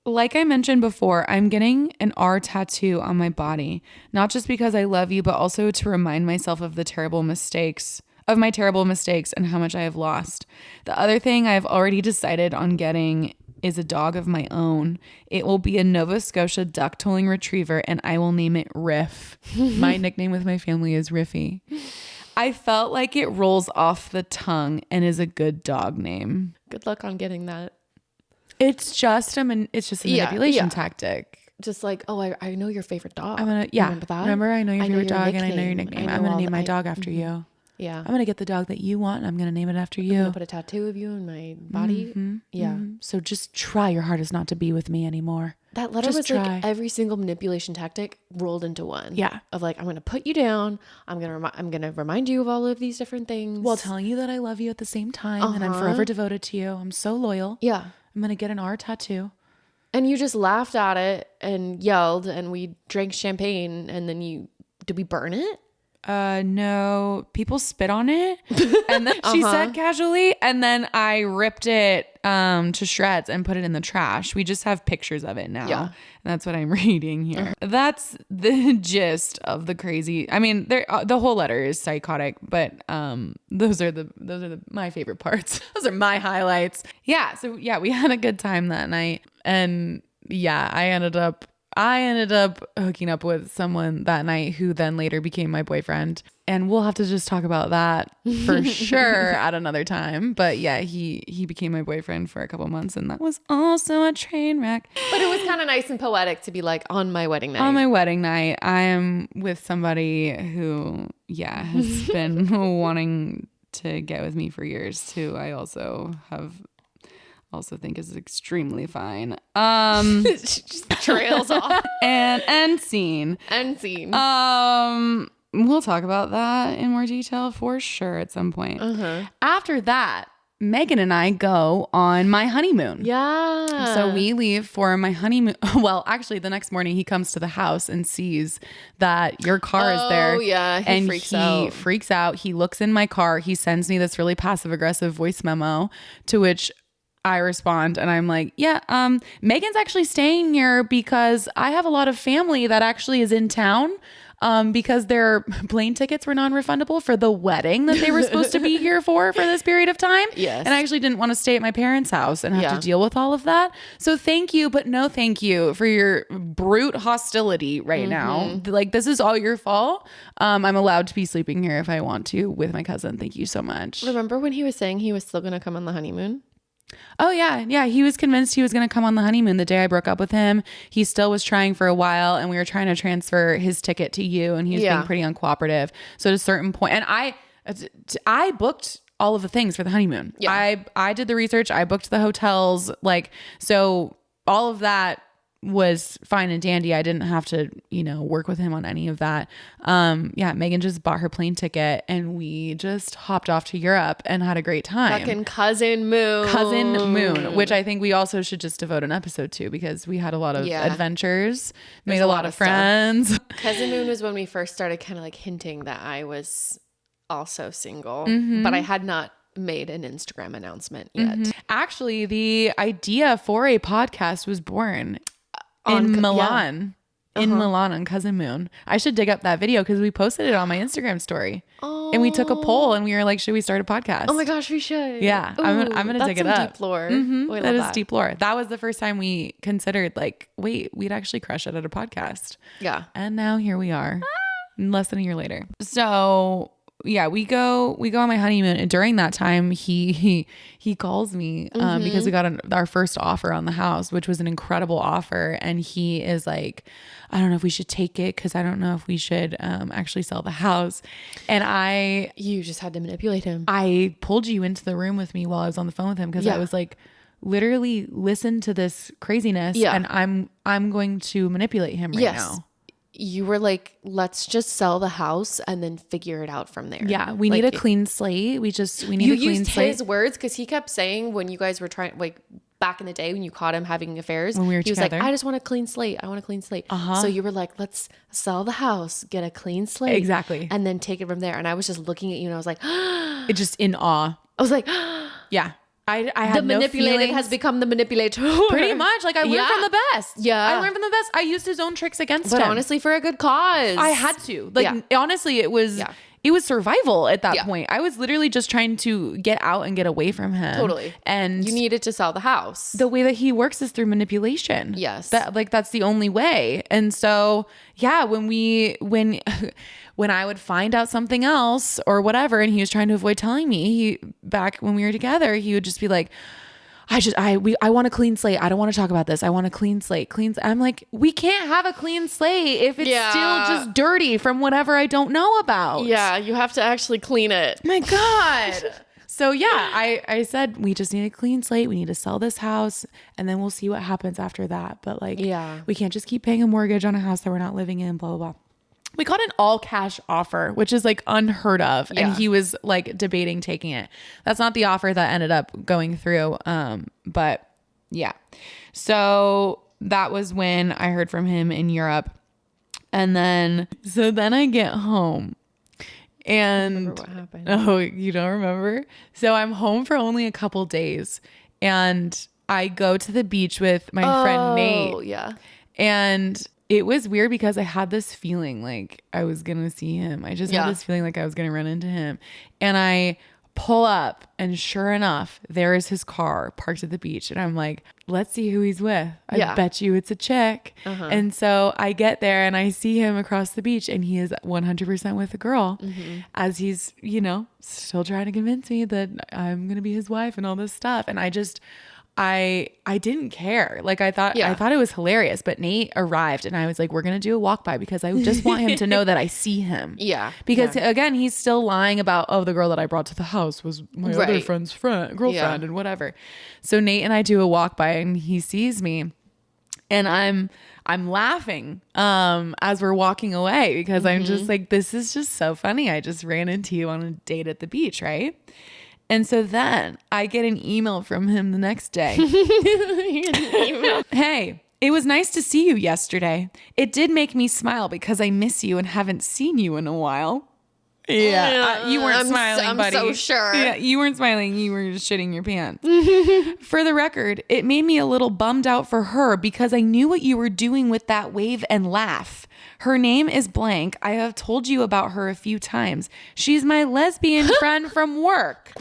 like I mentioned before, I'm getting an R tattoo on my body, not just because I love you, but also to remind myself of my terrible mistakes and how much I have lost. The other thing I've already decided on getting is a dog of my own. It will be a Nova Scotia duck-tolling retriever, and I will name it Riff. My nickname with my family is Riffy. I felt like it rolls off the tongue and is a good dog name. Good luck on getting that. It's just a manipulation tactic. Just like, oh, I know your favorite dog. Remember that? Remember, I know your favorite dog and I know your nickname. I'm going to name my dog after you. Yeah. I'm going to get the dog that you want, and I'm going to name it after you. I'm going to put a tattoo of you in my body. Yeah. So just try your hardest not to be with me anymore. That letter was like every single manipulation tactic rolled into one. Yeah. Of like, I'm going to put you down. I'm going to remind you of all of these different things. While telling you that I love you at the same time and I'm forever devoted to you. I'm so loyal. Yeah. I'm going to get an R tattoo. And you just laughed at it and yelled, and we drank champagne, and then did we burn it? no, people spit on it. And then she said casually, and then I ripped it to shreds and put it in the trash. We just have pictures of it now. Yeah. And that's what I'm reading here. That's the gist of the crazy. I mean, the whole letter is psychotic, but those are my favorite parts. Those are my highlights. Yeah. So yeah, we had a good time that night, and yeah, I ended up hooking up with someone that night who then later became my boyfriend. And we'll have to just talk about that for sure at another time. But yeah, he became my boyfriend for a couple months, and that was also a train wreck. But it was kind of nice and poetic to be like, on my wedding night. On my wedding night, I am with somebody who, yeah, has been wanting to get with me for years too. I also think is extremely fine. She just trails off. And end scene. End scene. We'll talk about that in more detail for sure at some point. After that, Megan and I go on my honeymoon. Yeah. So we leave for my honeymoon. Well, actually, the next morning he comes to the house and sees that your car is there. Oh, yeah. He freaks out. He looks in my car. He sends me this really passive aggressive voice memo, to which I respond, and I'm like, yeah, Megan's actually staying here because I have a lot of family that actually is in town because their plane tickets were non-refundable for the wedding that they were supposed to be here for this period of time. Yes. And I actually didn't want to stay at my parents' house and have to deal with all of that. So thank you, but no thank you for your brute hostility right now. Like, this is all your fault. I'm allowed to be sleeping here if I want to with my cousin. Thank you so much. Remember when he was saying he was still going to come on the honeymoon? Oh, yeah. Yeah. He was convinced he was going to come on the honeymoon the day I broke up with him. He still was trying for a while, and we were trying to transfer his ticket to you, and he was being pretty uncooperative. So at a certain point, and I booked all of the things for the honeymoon. Yeah. I did the research. I booked the hotels. Like, so all of that was fine and dandy. I didn't have to, work with him on any of that. Yeah, Megan just bought her plane ticket, and we just hopped off to Europe and had a great time. Fucking cousin moon, which I think we also should just devote an episode to, because we had a lot of adventures, made a lot of friends. Cousin moon was when we first started kind of like hinting that I was also single, but I had not made an Instagram announcement yet. Actually, the idea for a podcast was born in Milan. In Milan on Cousin Moon. I should dig up that video because we posted it on my Instagram story. And we took a poll and we were like, should we start a podcast? Oh my gosh, we should. Yeah. Ooh, I'm going to dig it up. Deep lore. That is deep lore. That was the first time we considered, like, wait, we'd actually crush it at a podcast. Yeah. And now here we are, less than a year later. So yeah, we go on my honeymoon, and during that time he calls me because we got our first offer on the house, which was an incredible offer, and he is like, I don't know if we should take it because I don't know if we should actually sell the house. And you just had to manipulate him. I pulled you into the room with me while I was on the phone with him because I was like, literally listen to this craziness, and I'm going to manipulate him right now. You were like, let's just sell the house and then figure it out from there. Yeah, we need a clean slate. We need a clean slate. You used his words because he kept saying when you guys were trying, like back in the day when you caught him having affairs, when we were together, he was like, I just want a clean slate. I want a clean slate. So you were like, let's sell the house, get a clean slate. Exactly. And then take it from there. And I was just looking at you and I was like, it just in awe. I was like, yeah. I had the manipulated has become the manipulator. Pretty much. Like, I learned from the best. Yeah. I learned from the best. I used his own tricks against him. But honestly, for a good cause. I had to. Like, honestly, it was survival at that point. I was literally just trying to get out and get away from him. Totally. And you needed to sell the house. The way that he works is through manipulation. Yes. That's the only way. And so, yeah, when I would find out something else or whatever, and he was trying to avoid telling me, back when we were together, he would just be like, I want a clean slate. I don't want to talk about this. I want a clean slate. I'm like, we can't have a clean slate if it's still just dirty from whatever I don't know about. Yeah, you have to actually clean it. My God. So yeah, I said, we just need a clean slate. We need to sell this house and then we'll see what happens after that. But like, we can't just keep paying a mortgage on a house that we're not living in, blah, blah, blah. We got an all cash offer, which is like unheard of. Yeah. And he was like debating taking it. That's not the offer that ended up going through. But yeah. So that was when I heard from him in Europe. And then I get home And What happened? oh, you don't remember? So I'm home for only a couple days, and I go to the beach with my friend Nate. Oh, yeah. And it was weird because I had this feeling like I was going to see him. I just had this feeling like I was going to run into him. And I pull up, and sure enough, there is his car parked at the beach. And I'm like, let's see who he's with. I bet you it's a chick. And so I get there and I see him across the beach, and he is 100% with a girl as he's, you know, still trying to convince me that I'm going to be his wife and all this stuff. And I didn't care. Like I thought it was hilarious, but Nate arrived and I was like, we're going to do a walk by because I just want him to know that I see him. Yeah. Because again, he's still lying about, oh, the girl that I brought to the house was my other friend's girlfriend and whatever. So Nate and I do a walk by and he sees me, and I'm laughing as we're walking away because I'm just like, this is just so funny. I just ran into you on a date at the beach, right? And so then I get an email from him the next day. Hey, it was nice to see you yesterday. It did make me smile because I miss you and haven't seen you in a while. Yeah, you weren't smiling, buddy. I'm so sure. Yeah, you weren't smiling. You were just shitting your pants. For the record, it made me a little bummed out for her because I knew what you were doing with that wave and laugh. Her name is blank. I have told you about her a few times. She's my lesbian friend from work.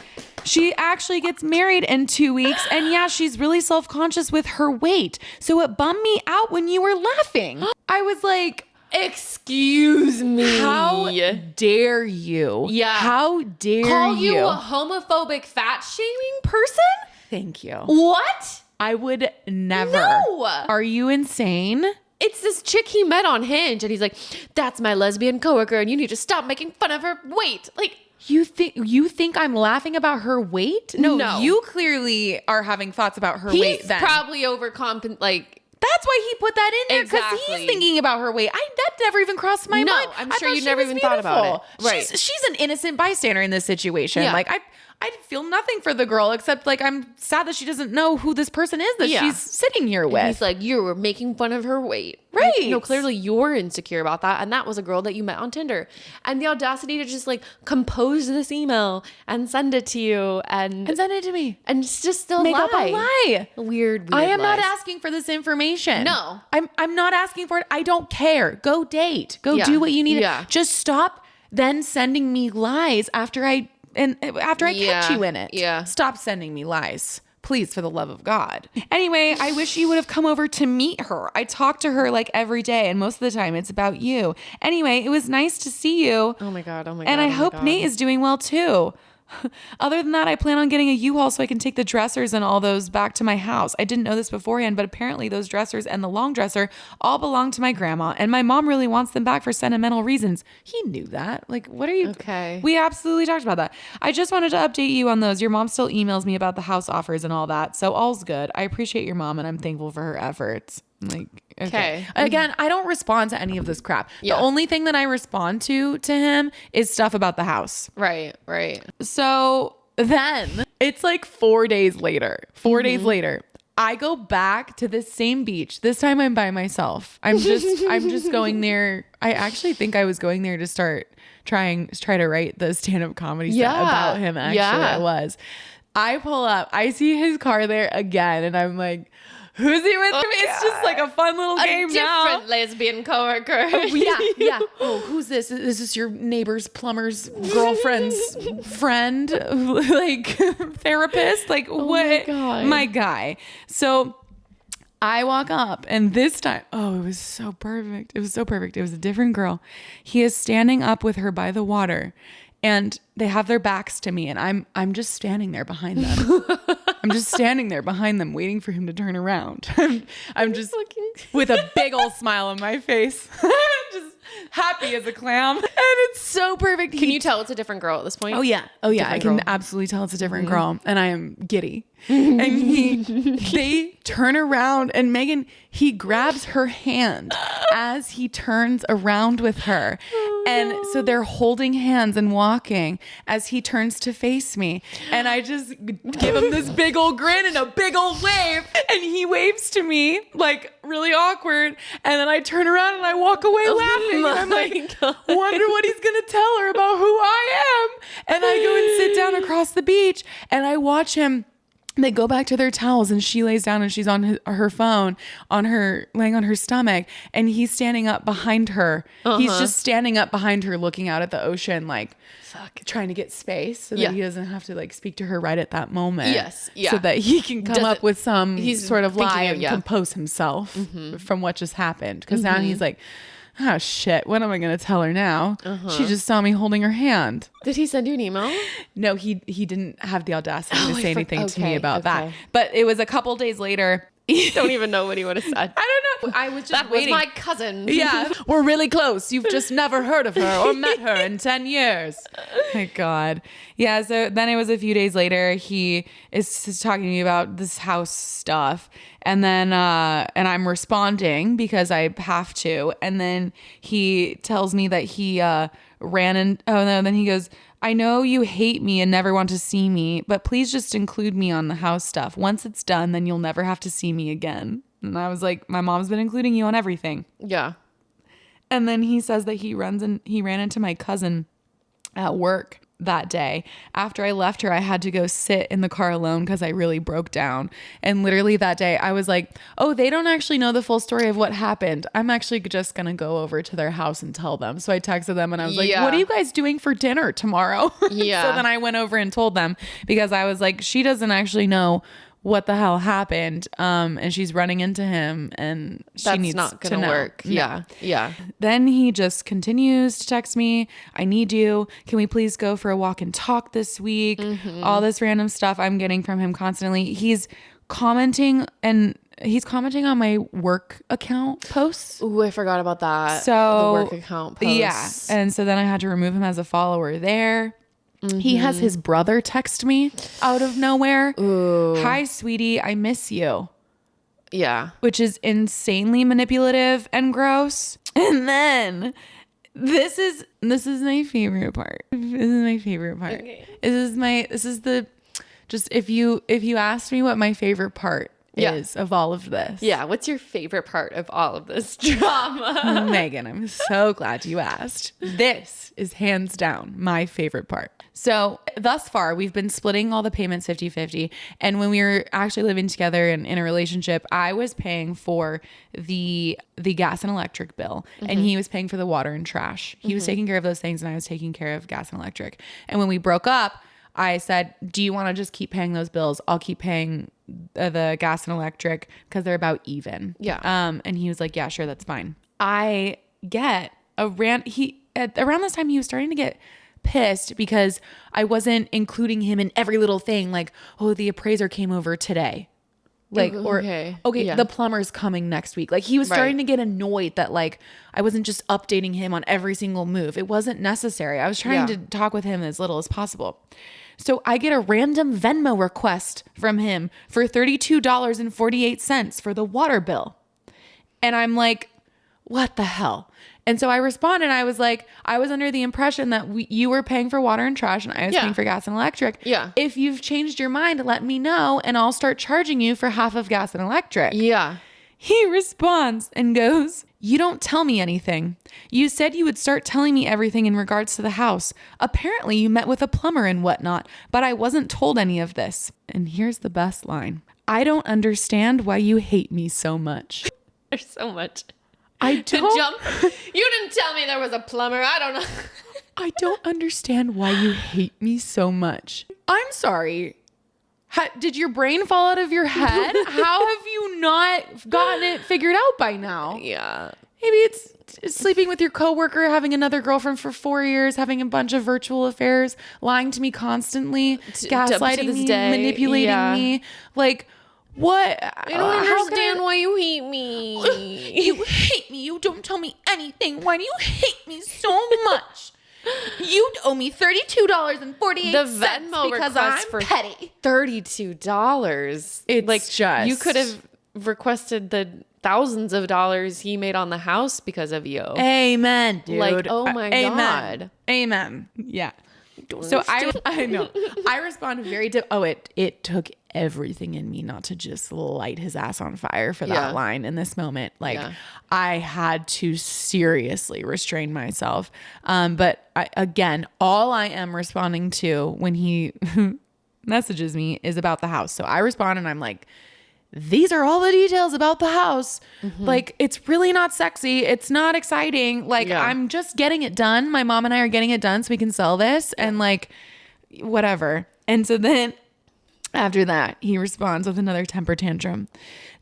She actually gets married in 2 weeks. And yeah, she's really self-conscious with her weight. So it bummed me out when you were laughing. I was like, excuse me. how dare you? Yeah. How dare Call you? you a homophobic fat shaming person? Thank you. What? I would never. No. Are you insane? It's this chick he met on Hinge, and he's like, that's my lesbian coworker, and you need to stop making fun of her weight. Like, You think I'm laughing about her weight? No. You clearly are having thoughts about her weight he's then. probably overcompensating. Like, That's why he put that in there, because Exactly. he's thinking about her weight. That never even crossed my No, mind. I'm I sure thought you she never was even thought about beautiful. it. Right. She's an innocent bystander in this situation. Yeah. Like I feel nothing for the girl except like I'm sad that she doesn't know who this person is that Yeah. she's sitting here with. he's like, you were making fun of her weight. Right. Like, no, clearly you're insecure about that. And that was a girl that you met on Tinder. And the audacity to just like compose this email and send it to you and send it to me. and it's just still Make lie. up a lie. Weird I am not lies. asking for this information. No. I'm not asking for it. I don't care. Go date. Go Yeah. do what you need. Yeah. Just stop then sending me lies after I catch Yeah. you in it. Yeah. Stop sending me lies. Please, for the love of God. Anyway, I wish you would have come over to meet her. I talk to her like every day, and most of the time it's about you. Anyway, it was nice to see you. Oh my God. And I hope Nate is doing well too. Other than that, I plan on getting a U-Haul so I can take the dressers and all those back to my house. I didn't know this beforehand, but apparently those dressers and the long dresser all belong to my grandma, and my mom really wants them back for sentimental reasons. He knew that. Like, what are you? Okay. We absolutely talked about that. I just wanted to update you on those. Your mom still emails me about the house offers and all that, so all's good. I appreciate your mom, and I'm thankful for her efforts. Like, okay. Again, I don't respond to any of this crap. Yeah. The only thing that I respond to him is stuff about the house. Right. Right. So then it's like 4 days later. 4 days later, I go back to the same beach. This time I'm by myself. I'm just going there. I actually think I was going there to try to write the stand-up comedy set about him. Actually, I was. I pull up. I see his car there again, and I'm like, who's he with me? It's just like a fun little game now. Different lesbian coworker. Yeah. Oh, who's this? Is this your neighbor's plumber's girlfriend's friend? Like therapist? Like what? my God. My guy. So I walk up, and this time, oh, it was so perfect. It was so perfect. It was a different girl. He is standing up with her by the water, and they have their backs to me, and I'm just standing there behind them. I'm just standing there behind them, waiting for him to turn around. I'm just with a big old smile on my face, just happy as a clam, and it's so perfect. Can you tell it's a different girl at this point? Oh yeah. I Different can girl. absolutely tell it's a different girl, and I am giddy. And they turn around, and Megan, he grabs her hand as he turns around with her. And so they're holding hands and walking as he turns to face me. And I just give him this big old grin and a big old wave. And he waves to me like really awkward. And then I turn around and I walk away laughing. And I'm like, wonder what he's going to tell her about who I am. And I go and sit down across the beach and I watch him. They go back to their towels and she lays down and she's on her phone, laying on her stomach, and he's standing up behind her. He's just standing up behind her looking out at the ocean, like trying to get space so that he doesn't have to like speak to her right at that moment. Yes. Yeah. So that he can come up with some sort of lie and yeah. compose himself from what just happened. Because now he's like, oh shit, what am I going to tell her now? She just saw me holding her hand. Did he send you an email? No, he didn't have the audacity to say anything to me about that. But it was a couple days later. Don't even know what he would have said. I don't know. I was just waiting. Was my cousin. Yeah, we're really close. You've just never heard of her or met her in 10 years. My God. Yeah, so then it was a few days later. He is talking to me about this house stuff. And then, and I'm responding because I have to. And then he tells me that he ran in. Oh, no. Then he goes, I know you hate me and never want to see me, but please just include me on the house stuff. Once it's done, then you'll never have to see me again. And I was like, my mom's been including you on everything. Yeah. And then he says that he ran into my cousin at work that day. After I left her, I had to go sit in the car alone because I really broke down. And literally that day I was like, oh, they don't actually know the full story of what happened. I'm actually just going to go over to their house and tell them. So I texted them and I was like, what are you guys doing for dinner tomorrow? Yeah. So then I went over and told them because I was like, she doesn't actually know what the hell happened. And she's running into him and she needs not to gonna know. work. No. Yeah. Yeah. Then he just continues to text me. I need you. Can we please go for a walk and talk this week? All this random stuff I'm getting from him constantly. He's commenting on my work account posts. Ooh, I forgot about that. So the work account posts. Yeah. And so then I had to remove him as a follower there. He has his brother text me out of nowhere. Ooh. Hi, sweetie. I miss you. Yeah. Which is insanely manipulative and gross. And then this is my favorite part. This is my favorite part. Okay. If you asked me what my favorite part is of all of this. Yeah. What's your favorite part of all of this drama? Megan, I'm so glad you asked. This is hands down my favorite part. So thus far, we've been splitting all the payments 50-50. And when we were actually living together and in a relationship, I was paying for the gas and electric bill and he was paying for the water and trash. He was taking care of those things and I was taking care of gas and electric. And when we broke up, I said, do you want to just keep paying those bills? I'll keep paying the gas and electric because they're about even. Yeah. And he was like, yeah, sure. That's fine. I get around this time he was starting to get pissed because I wasn't including him in every little thing. Like, oh, the appraiser came over today. Like, okay, yeah. The plumber's coming next week. Like he was starting to get annoyed that like I wasn't just updating him on every single move. It wasn't necessary. I was trying to talk with him as little as possible. So I get a random Venmo request from him for $32.48 for the water bill. And I'm like, what the hell? And so I responded and I was like, I was under the impression that you were paying for water and trash and I was paying for gas and electric. Yeah. If you've changed your mind, let me know and I'll start charging you for half of gas and electric. Yeah. He responds and goes, you don't tell me anything. You said you would start telling me everything in regards to the house. Apparently you met with a plumber and whatnot, but I wasn't told any of this. And here's the best line. I don't understand why you hate me so much. There's so much. I don't. You didn't tell me there was a plumber. I don't know. I don't understand why you hate me so much. I'm sorry. Did your brain fall out of your head? How have you not gotten it figured out by now? Yeah. Maybe it's sleeping with your coworker, having another girlfriend for 4 years, having a bunch of virtual affairs, lying to me constantly, gaslighting me, manipulating me. Like, what? I don't understand why you hate me. You hate me. You don't tell me anything. Why do you hate me so much? You owe me $32.48 The Venmo because request I'm for petty. $32. It's like just you could have requested the thousands of dollars he made on the house because of you. Amen, dude. Like, oh my God. Amen. Yeah. So I know. I responded very it took everything in me not to just light his ass on fire for that line in this moment. Like I had to seriously restrain myself. But again, all I am responding to when he messages me is about the house. So I respond and I'm like, these are all the details about the house. Like, it's really not sexy. It's not exciting. Like, I'm just getting it done. My mom and I are getting it done so we can sell this and like, whatever. And so then after that, he responds with another temper tantrum.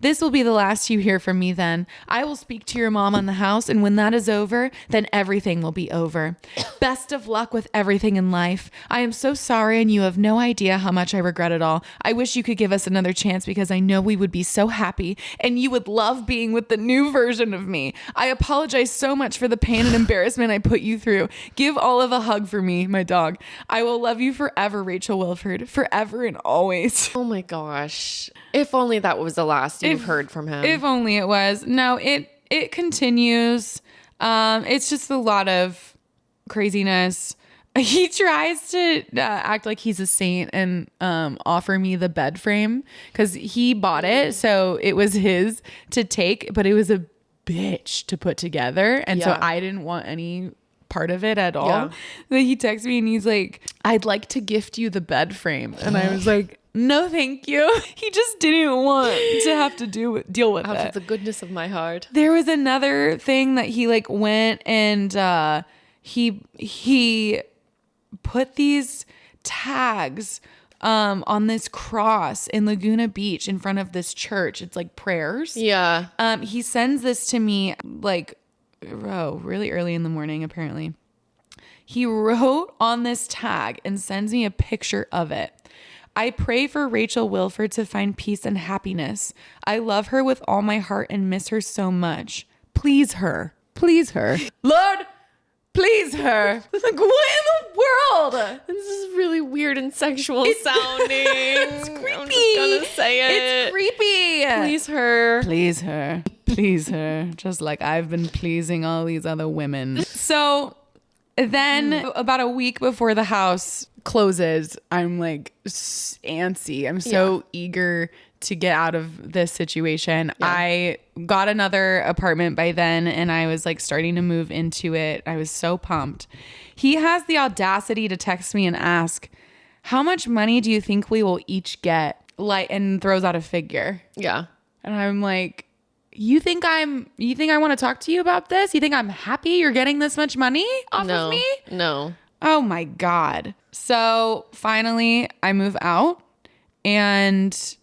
This will be the last you hear from me then. I will speak to your mom on the house, and when that is over, then everything will be over. Best of luck with everything in life. I am so sorry, and you have no idea how much I regret it all. I wish you could give us another chance because I know we would be so happy, and you would love being with the new version of me. I apologize so much for the pain and embarrassment I put you through. Give Olive a hug for me, my dog. I will love you forever, Rachel Wilford, forever and always. Oh my gosh. If only that was the last you've heard from him. If only it was. No, it continues. It's just a lot of craziness. He tries to act like he's a saint and offer me the bed frame because he bought it. So it was his to take, but it was a bitch to put together. And so I didn't want any part of it at all. Yeah. Then he texts me and he's like, I'd like to gift you the bed frame. And I was like, no, thank you. He just didn't want to have to deal with Out it. of the goodness of my heart. There was another thing that he like went and he put these tags on this cross in Laguna Beach in front of this church. It's like prayers. Yeah. He sends this to me like really early in the morning apparently. He wrote on this tag and sends me a picture of it. I pray for Rachel Wilford to find peace and happiness. I love her with all my heart and miss her so much. Please her. Please her. Lord, please her. Like, what in the world? This is really weird and sexual sounding. It's creepy. I'm just gonna say it. It's creepy. Please her. Please her. Please her. Just like I've been pleasing all these other women. So then about a week before the house closes, I'm like antsy. I'm so eager to get out of this situation. Yeah. I got another apartment by then and I was like starting to move into it. I was so pumped. He has the audacity to text me and ask, how much money do you think we will each get? Like, and throws out a figure. Yeah. And I'm like, you think I want to talk to you about this? You think I'm happy you're getting this much money off of me? No. Oh my God. So finally I move out and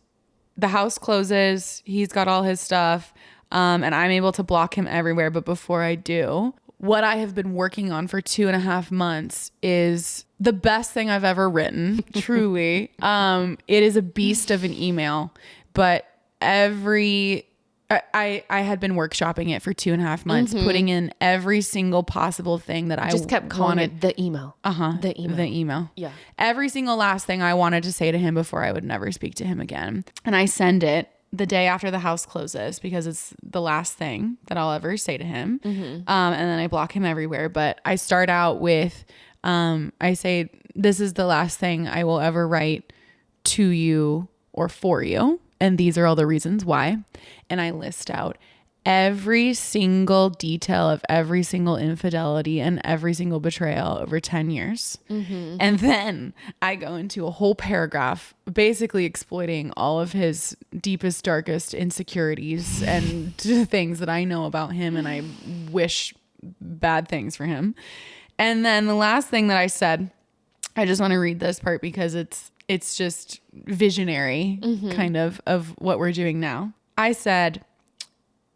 the house closes. He's got all his stuff. And I'm able to block him everywhere. But before I do, what I have been working on for 2.5 months is the best thing I've ever written. Truly. It is a beast of an email, but I had been workshopping it for 2.5 months, putting in every single possible thing that I just kept calling it the email. The email. Yeah. Every single last thing I wanted to say to him before I would never speak to him again. And I send it the day after the house closes because it's the last thing that I'll ever say to him. And then I block him everywhere. But I start out with, I say, this is the last thing I will ever write to you or for you. And these are all the reasons why. And I list out every single detail of every single infidelity and every single betrayal over 10 years. And then I go into a whole paragraph basically exploiting all of his deepest, darkest insecurities and things that I know about him and I wish bad things for him. And then the last thing that I said, I just want to read this part because it's just visionary kind of what we're doing now. I said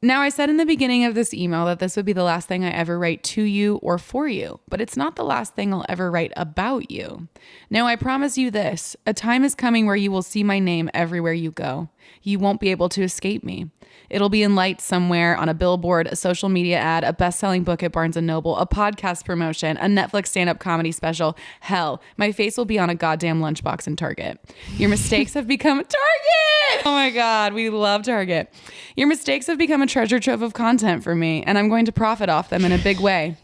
in the beginning of this email that this would be the last thing I ever write to you or for you, but it's not the last thing I'll ever write about you. Now, I promise you this, a time is coming where you will see my name everywhere you go. You won't be able to escape me. It'll be in lights somewhere, on a billboard, a social media ad, a best-selling book at Barnes & Noble, a podcast promotion, a Netflix stand-up comedy special. Hell, my face will be on a goddamn lunchbox in Target. Your mistakes have become a Target! Oh my God, we love Target. Your mistakes have become a treasure trove of content for me, and I'm going to profit off them in a big way.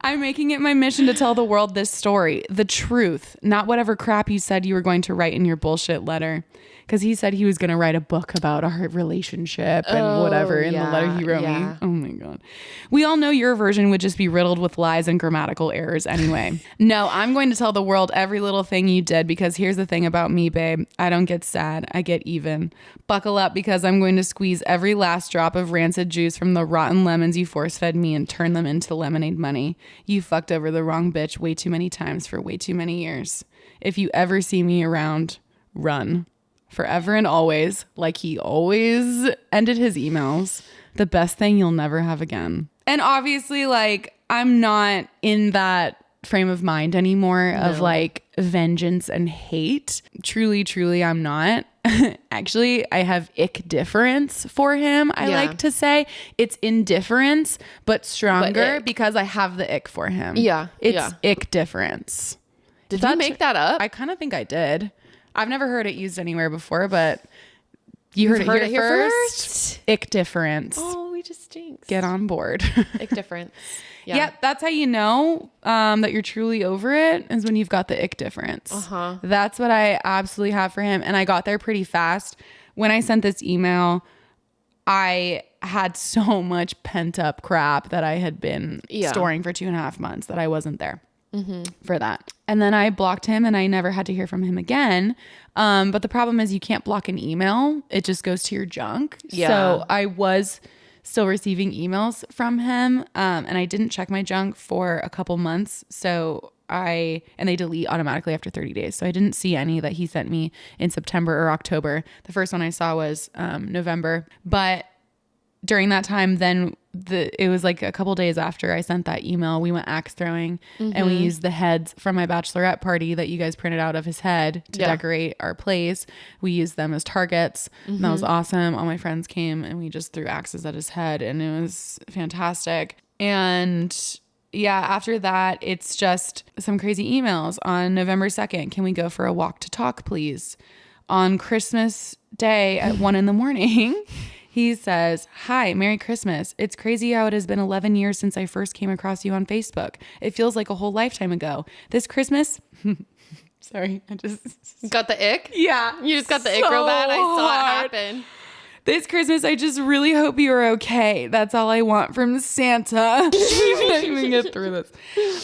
I'm making it my mission to tell the world this story, the truth, not whatever crap you said you were going to write in your bullshit letter. Because he said he was going to write a book about our relationship and whatever in the letter he wrote me. Oh my God. We all know your version would just be riddled with lies and grammatical errors anyway. No, I'm going to tell the world every little thing you did, because here's the thing about me, babe. I don't get sad. I get even. Buckle up, because I'm going to squeeze every last drop of rancid juice from the rotten lemons you force-fed me and turn them into lemonade money. You fucked over the wrong bitch way too many times for way too many years. If you ever see me around, run. Forever and always, like he always ended his emails. The best thing you'll never have again. And obviously, like, I'm not in that frame of mind anymore of like vengeance and hate. Truly, truly, I'm not. Actually, I have ick difference for him. I like to say it's indifference, but stronger because I have the ick for him. Yeah. It's ick difference. Did you make that up? I kind of think I did. I've never heard it used anywhere before, but you've heard it here first. Ick difference. Oh, we just stinks. Get on board. Ick difference. Yeah. Yep, that's how you know that you're truly over it, is when you've got the ick difference. That's what I absolutely have for him. And I got there pretty fast. When I sent this email, I had so much pent up crap that I had been storing for 2.5 months that I wasn't there. For that. And then I blocked him and I never had to hear from him again. But the problem is you can't block an email. It just goes to your junk. Yeah. So I was still receiving emails from him. And I didn't check my junk for a couple months. And they delete automatically after 30 days. So I didn't see any that he sent me in September or October. The first one I saw was November. But during that time, then it was like a couple days after I sent that email, we went axe throwing and we used the heads from my bachelorette party that you guys printed out of his head to decorate our place. We used them as targets and that was awesome. All my friends came and we just threw axes at his head and it was fantastic. And yeah, after that, it's just some crazy emails. On November 2nd, can we go for a walk to talk, please? On Christmas Day at 1 a.m, he says, "Hi, Merry Christmas. It's crazy how it has been 11 years since I first came across you on Facebook. It feels like a whole lifetime ago. This Christmas..." Sorry, I just... Got the ick? Yeah. You just got the ick real bad? I saw it happen. "This Christmas, I just really hope you are okay. That's all I want from Santa." You can't even get through this.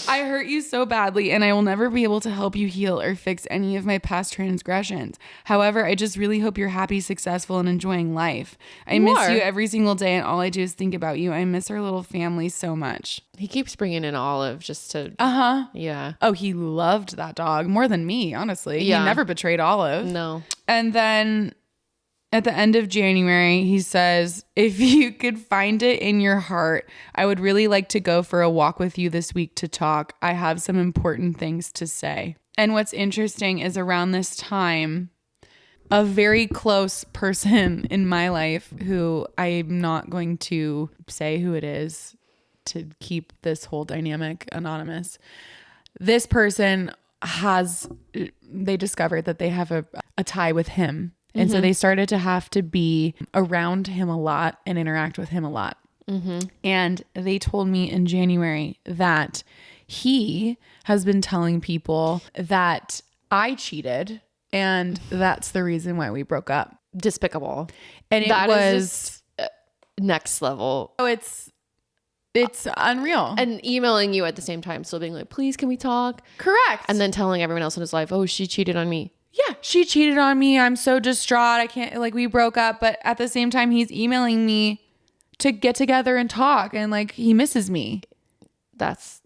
"I hurt you so badly and I will never be able to help you heal or fix any of my past transgressions. However, I just really hope you're happy, successful, and enjoying life. I miss you every single day and all I do is think about you. I miss our little family so much." He keeps bringing in Olive just to... Yeah. Oh, he loved that dog more than me, honestly. Yeah. He never betrayed Olive. No. And then... at the end of January, he says, "If you could find it in your heart, I would really like to go for a walk with you this week to talk. I have some important things to say." And what's interesting is around this time, a very close person in my life, who I'm not going to say who it is to keep this whole dynamic anonymous, this person they discovered that they have a tie with him. And so they started to have to be around him a lot and interact with him a lot. And they told me in January that he has been telling people that I cheated and that's the reason why we broke up. Despicable. And it was next level. Oh, it's unreal. And emailing you at the same time, still being like, "Please, can we talk?" Correct. And then telling everyone else in his life, "Oh, she cheated on me." Yeah, she cheated on me. I'm so distraught. I can't, like, we broke up. But at the same time, he's emailing me to get together and talk. And like, he misses me. That's...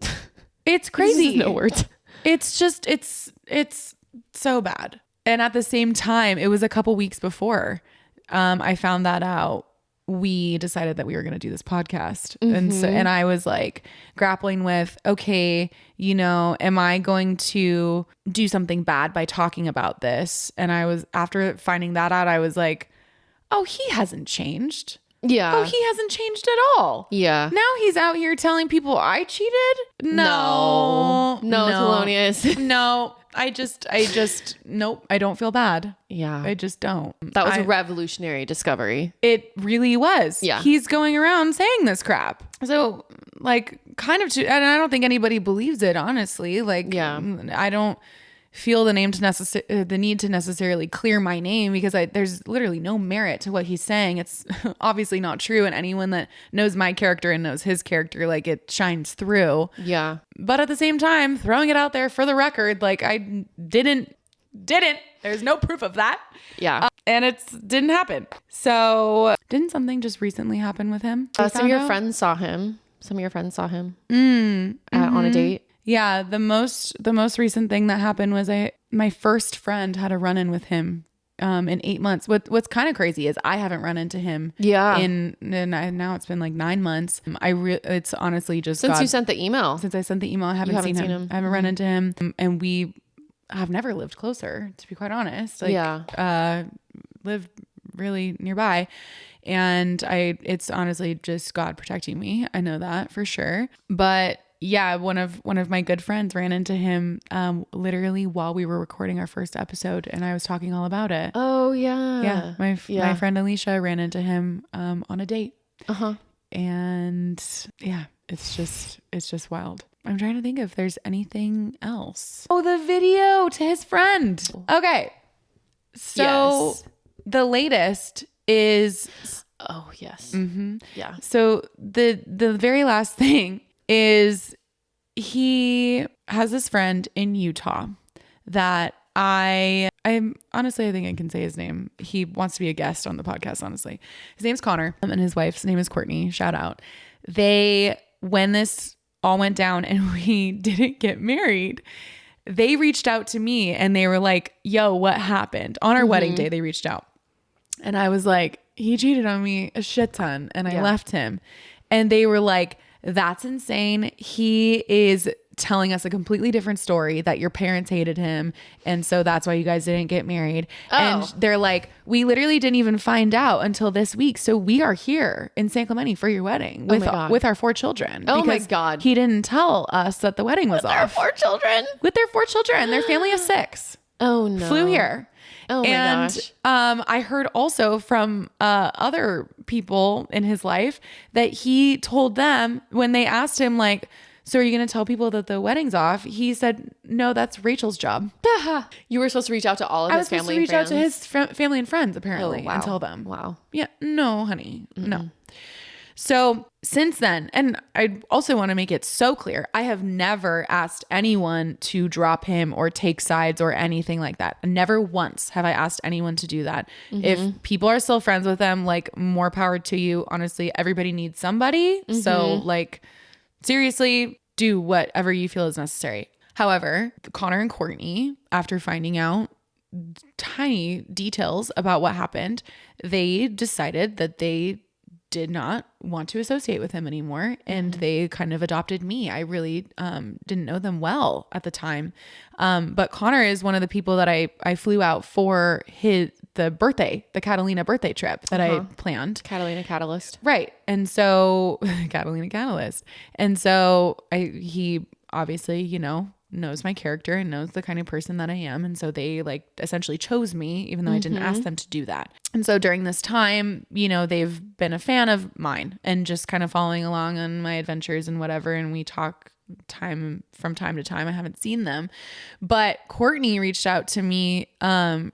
It's crazy. No words. It's just, it's so bad. And at the same time, it was a couple weeks before I found that out. We decided that we were going to do this podcast. And I was like grappling with, okay, am I going to do something bad by talking about this? And after finding that out, I was like, oh, he hasn't changed. Yeah. Oh, he hasn't changed at all. Yeah. Now he's out here telling people I cheated? No, Thelonious. No, I just, nope, I don't feel bad. Yeah. I just don't. That was a revolutionary discovery. It really was. Yeah. He's going around saying this crap. So, like, kind of, and I don't think anybody believes it, honestly. Like, yeah. I don't feel the need to necessarily clear my name because there's literally no merit to what he's saying. It's obviously not true. And anyone that knows my character and knows his character, like, it shines through. Yeah. But at the same time, throwing it out there for the record, like, I didn't. There's no proof of that. Yeah. And it didn't happen. So didn't something just recently happen with him? Some of your friends saw him. On a date. Yeah, the most recent thing that happened was my first friend had a run-in with him in 8 months. What's kind of crazy is I haven't run into him. Yeah. Now it's been like 9 months. It's honestly just since you sent the email. Since I sent the email, I haven't seen him. I haven't run into him, and we have never lived closer, to be quite honest. Like, lived really nearby. And it's honestly just God protecting me. I know that for sure. But yeah, one of my good friends ran into him literally while we were recording our first episode, and I was talking all about it. Oh yeah. Yeah. My friend Alicia ran into him on a date. Uh-huh. And yeah, it's just wild. I'm trying to think if there's anything else. Oh, the video to his friend. Okay. So the latest is, oh yes. Mm-hmm. Yeah. So the very last thing is he has this friend in Utah that I'm honestly, I think I can say his name. He wants to be a guest on the podcast, honestly. His name's Connor and his wife's name is Courtney. Shout out. When this all went down and we didn't get married, they reached out to me and they were like, yo, what happened? On our wedding day, they reached out. And I was like, he cheated on me a shit ton and I left him. And they were like, that's insane. He is telling us a completely different story, that your parents hated him. And so that's why you guys didn't get married. Oh. And they're like, we literally didn't even find out until this week. So we are here in San Clemente for your wedding with our 4 children. Oh my God. He didn't tell us that the wedding was off. With their 4 children? With their 4 children. Their family of 6. Oh no. Flew here. Oh my gosh. I heard also from other people in his life that he told them when they asked him, like, so are you going to tell people that the wedding's off? He said, no, that's Rachel's job. You were supposed to reach out to all of his family and friends? I was supposed to reach out to his family and friends, apparently, and tell them. Wow. Yeah. No, honey. Mm-mm. No. So since then, and I also want to make it so clear, I have never asked anyone to drop him or take sides or anything like that. Never once have I asked anyone to do that. Mm-hmm. If people are still friends with them, like, more power to you. Honestly, everybody needs somebody. Mm-hmm. So, like, seriously, do whatever you feel is necessary. However, Connor and Courtney, after finding out tiny details about what happened, they decided that they did not want to associate with him anymore. And they kind of adopted me. I really didn't know them well at the time. But Connor is one of the people that I flew out for the Catalina birthday trip that I planned. Catalina Catalyst. Right. And so Catalina Catalyst. And so he obviously, knows my character and knows the kind of person that I am. And so they, like, essentially chose me, even though I didn't ask them to do that. And so during this time, they've been a fan of mine and just kind of following along on my adventures and whatever. And we talk from time to time. I haven't seen them, but Courtney reached out to me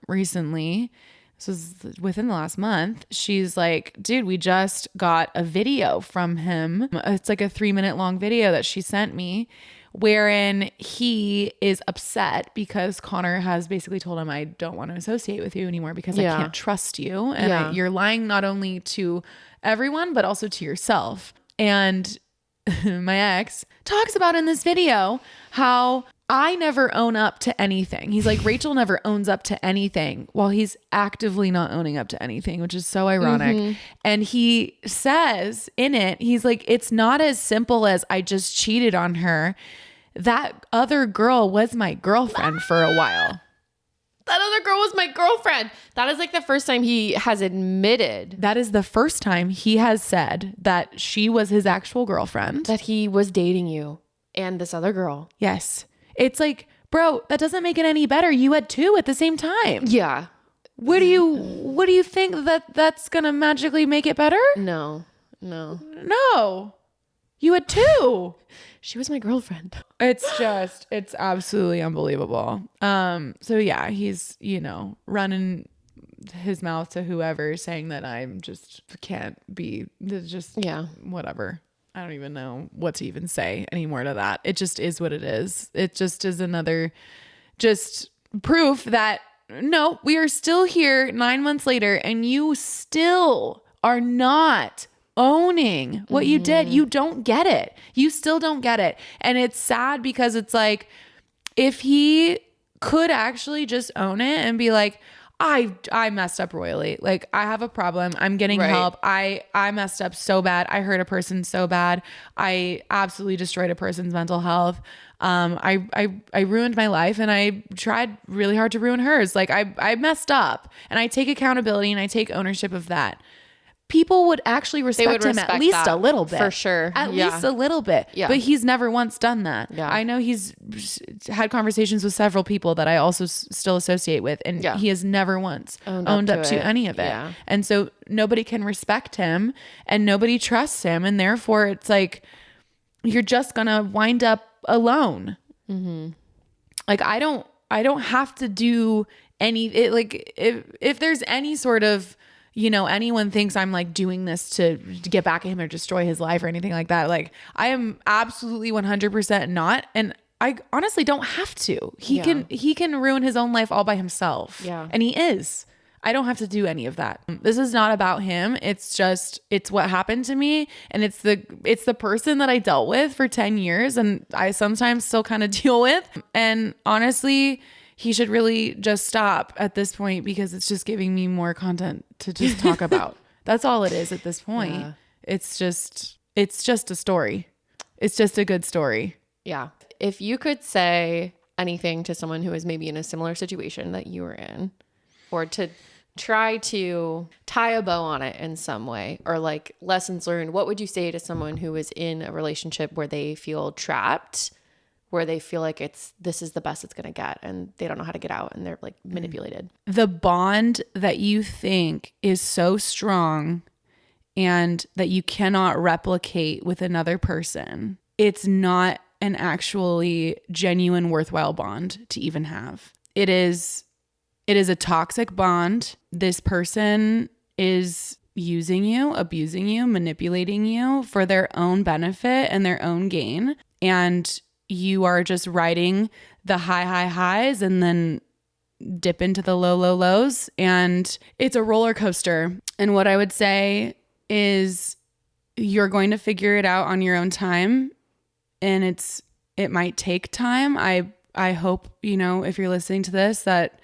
recently. This was within the last month. She's like, dude, we just got a video from him. It's like a 3-minute long video that she sent me, wherein he is upset because Connor has basically told him, I don't want to associate with you anymore because I can't trust you. And you're lying not only to everyone, but also to yourself. And my ex talks about in this video how I never own up to anything. He's like, Rachel never owns up to anything, while he's actively not owning up to anything, which is so ironic. Mm-hmm. And he says in it, he's like, it's not as simple as I just cheated on her. That other girl was my girlfriend for a while. That other girl was my girlfriend. That is like the first time he has admitted That is the first time he has said that she was his actual girlfriend. that he was dating you and this other girl. Yes. It's like, bro, that doesn't make it any better. You had two at the same time. Yeah. What do you think that's going to magically make it better? No. No. You had two. She was my girlfriend. It's absolutely unbelievable. So yeah, he's, running his mouth to whoever saying that I'm just can't be just whatever. I don't even know what to even say anymore to that. It just is what it is. It just is another just proof that no, we are still here 9 months later and you still are not owning what you did. You don't get it. You still don't get it. And it's sad because it's like, if he could actually just own it and be like, I messed up royally. Like, I have a problem. I'm getting help. I messed up so bad. I hurt a person so bad. I absolutely destroyed a person's mental health. I ruined my life and I tried really hard to ruin hers. Like, I messed up and I take accountability and I take ownership of that. People would actually respect him at least a little bit. For sure. At least a little bit. Yeah. But he's never once done that. Yeah. I know he's had conversations with several people that I also still associate with. And he has never once owned up to any of it. Yeah. And so nobody can respect him and nobody trusts him. And therefore it's like, you're just going to wind up alone. Mm-hmm. Like, I don't have to do like if there's any sort of, anyone thinks I'm like doing this to get back at him or destroy his life or anything like that. Like, I am absolutely 100% not. And I honestly don't have to. He can ruin his own life all by himself. Yeah. And he is. I don't have to do any of that. This is not about him. It's what happened to me. And it's the person that I dealt with for 10 years. And I sometimes still kind of deal with. And honestly, he should really just stop at this point because it's just giving me more content to just talk about. That's all it is at this point. Yeah. It's just a story. It's just a good story. Yeah. If you could say anything to someone who is maybe in a similar situation that you were in, or to try to tie a bow on it in some way, or like lessons learned, what would you say to someone who is in a relationship where they feel trapped, where they feel like this is the best it's going to get and they don't know how to get out and they're like manipulated? The bond that you think is so strong and that you cannot replicate with another person, it's not an actually genuine, worthwhile bond to even have. It is a toxic bond. This person is using you, abusing you, manipulating you for their own benefit and their own gain. And you are just riding the high highs and then dip into the low lows. And it's a roller coaster. And what I would say is you're going to figure it out on your own time. And it might take time. I hope, if you're listening to this, that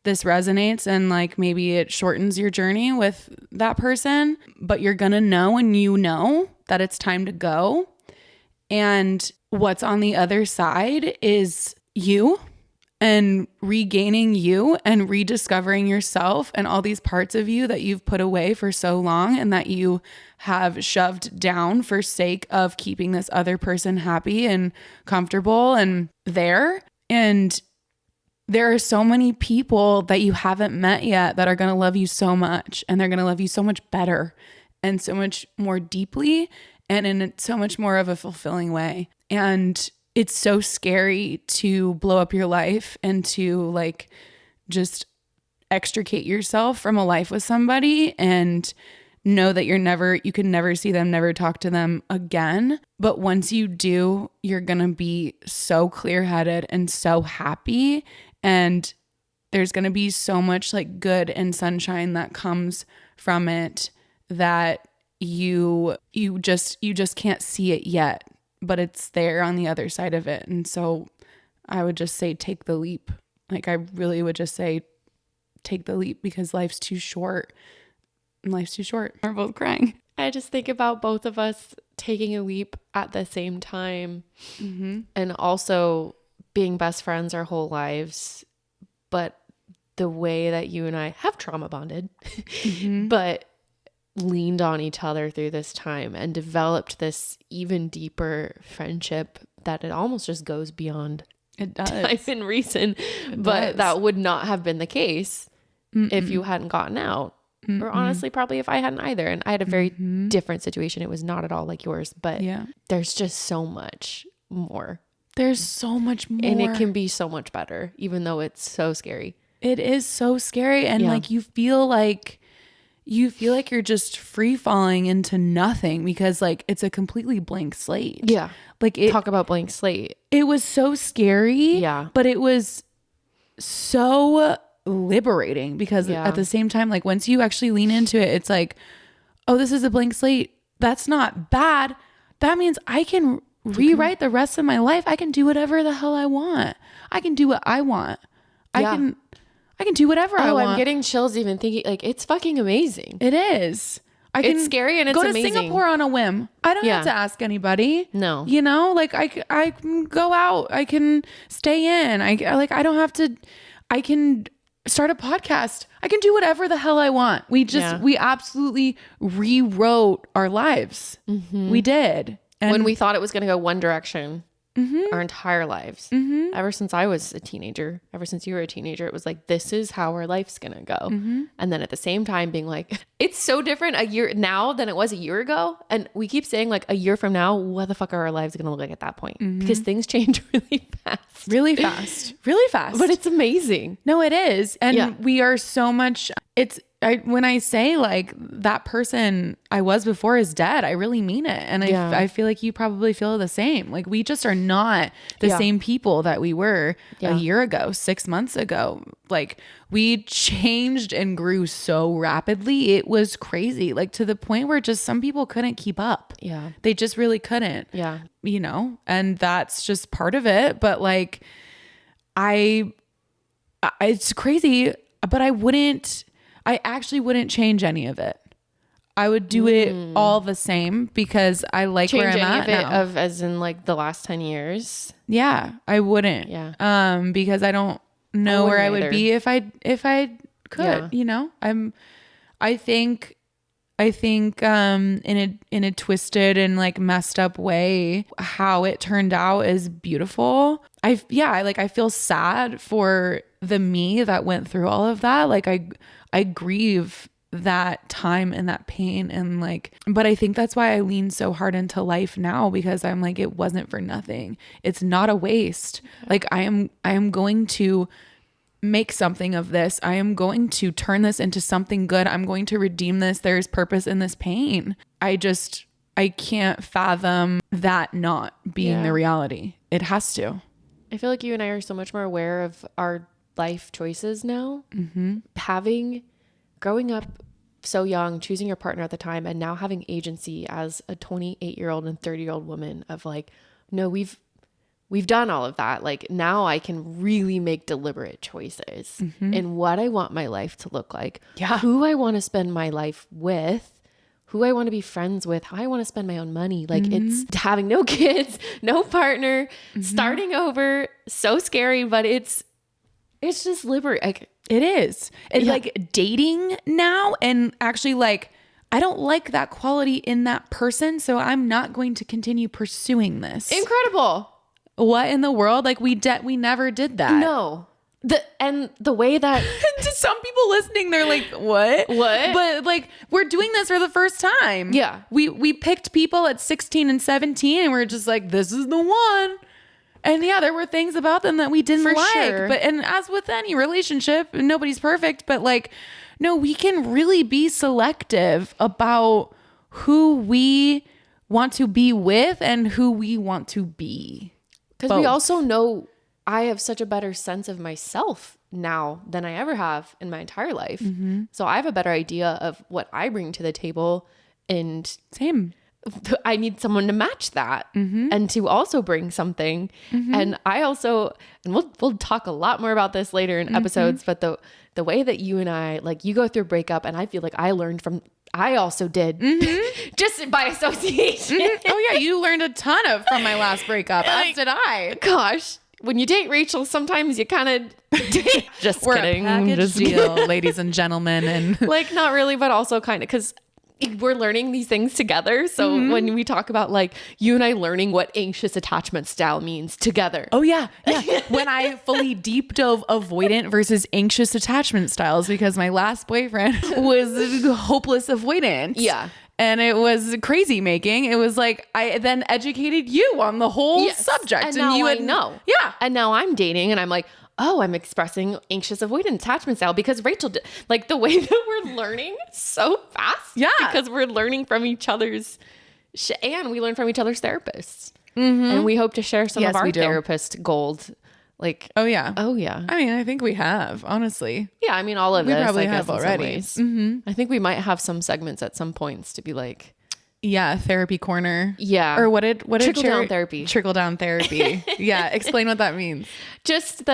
this resonates and like maybe it shortens your journey with that person, but you're going to know, and that it's time to go. And what's on the other side is you and regaining you and rediscovering yourself and all these parts of you that you've put away for so long and that you have shoved down for sake of keeping this other person happy and comfortable and there. And there are so many people that you haven't met yet that are going to love you so much, and they're going to love you so much better and so much more deeply and in so much more of a fulfilling way. And it's so scary to blow up your life and to like just extricate yourself from a life with somebody and know that you can never see them, never talk to them again. But once you do, you're going to be so clear-headed and so happy. And there's going to be so much like good and sunshine that comes from it that you just can't see it yet, but it's there on the other side of it. And so I would just say, take the leap. Like, I really would just say, take the leap, because life's too short. Life's too short. We're both crying. I just think about both of us taking a leap at the same time, and also being best friends our whole lives. But the way that you and I have trauma bonded, but leaned on each other through this time and developed this even deeper friendship that it almost just goes beyond It does. time and reason. But that would not have been the case if you hadn't gotten out. Or honestly, probably if I hadn't either. And I had a very different situation. It was not at all like yours, but there's just so much more. There's so much more. And it can be so much better, even though it's so scary. It is so scary. And like, you feel like you're just free falling into nothing because like, it's a completely blank slate. Yeah. Like talk about blank slate. It was so scary. Yeah. But it was so liberating because at the same time, like once you actually lean into it, it's like, oh, this is a blank slate. That's not bad. That means I can rewrite the rest of my life. I can do whatever the hell I want. I can do what I want. I can do whatever I want. I'm getting chills even thinking, like, it's fucking amazing. It is. It's scary and it's amazing. Go to Singapore on a whim. I don't have to ask anybody. No. You know, like I can go out. I can stay in. I don't have to. I can start a podcast. I can do whatever the hell I want. We absolutely rewrote our lives. We did. And when we thought it was going to go one direction our entire lives, ever since I was a teenager, ever since you were a teenager, it was like, this is how our life's going to go. And then at the same time being like, it's so different a year now than it was a year ago. And we keep saying like a year from now, what the fuck are our lives going to look like at that point? Because things change really fast. Really fast. Really fast. But it's amazing. No, it is. And we are so much, when I say like that person I was before is dead, I really mean it. And I feel like you probably feel the same. Like we just are not the same people that we were a year ago, 6 months ago. Like we changed and grew so rapidly. It was crazy. Like to the point where just some people couldn't keep up. Yeah. They just really couldn't. Yeah. You know, and that's just part of it. But like it's crazy, but I actually wouldn't change any of it. I would do it all the same because I like where I'm at now. As in like the last 10 years. Yeah, I wouldn't. Yeah. Because I don't know where I would be if I could, you know, I think in a twisted and like messed up way, how it turned out is beautiful. I feel sad for the me that went through all of that. Like I grieve that time and that pain and like, but I think that's why I lean so hard into life now, because I'm like, it wasn't for nothing. It's not a waste. Like I am going to make something of this. I am going to turn this into something good. I'm going to redeem this. There's purpose in this pain. I can't fathom that not being the reality. It has to. I feel like you and I are so much more aware of our life choices now. Growing up so young, choosing your partner at the time, and now having agency as a 28-year-old and 30-year-old woman of like, no, we've done all of that. Like now I can really make deliberate choices in what I want my life to look like, who I want to spend my life with, who I want to be friends with, how I want to spend my own money. Like it's having no kids, no partner, starting over. So scary, but it's just liberating. Like, it is. It's like dating now, and actually like, I don't like that quality in that person, so I'm not going to continue pursuing this. Incredible. What in the world? Like we never did that. No. The way that to some people listening, they're like, what? But like, we're doing this for the first time. Yeah. We picked people at 16 and 17 and we're just like, this is the one. And yeah, there were things about them that we didn't like. Sure. But and as with any relationship, nobody's perfect. But like, no, we can really be selective about who we want to be with and who we want to be. Because we also know I have such a better sense of myself now than I ever have in my entire life. So I have a better idea of what I bring to the table, and same. I need someone to match that and to also bring something. And I also, and we'll talk a lot more about this later in episodes, but the way that you and I, like you go through a breakup, and I feel like I also did just by association. Oh yeah. You learned a ton from my last breakup. As did I. Gosh. when you date Rachel, sometimes you kind of just We're kidding. a package Just deal, ladies and gentlemen. And like, not really, but also kind of, because we're learning these things together. So when we talk about like you and I learning what anxious attachment style means together. oh yeah. When I fully deep dove avoidant versus anxious attachment styles, because my last boyfriend was hopeless avoidant. Yeah. And it was crazy making. It was like, I then educated you on the whole subject. And now you I know. Yeah. And now I'm dating and I'm like, oh, I'm expressing anxious avoidant attachment style because Rachel did. Like the way that we're learning so fast. Yeah. Because we're learning from each other's and we learn from each other's therapists. And we hope to share some of our therapist gold. Like, oh yeah. I mean, I think we have, honestly. Yeah, I mean, all of We this, probably I have guess, already. in some ways. I think we might have some segments at some points to be like, Yeah, therapy corner. Yeah. Or what did Trickle down therapy. Trickle down therapy. Yeah, explain what that means. Just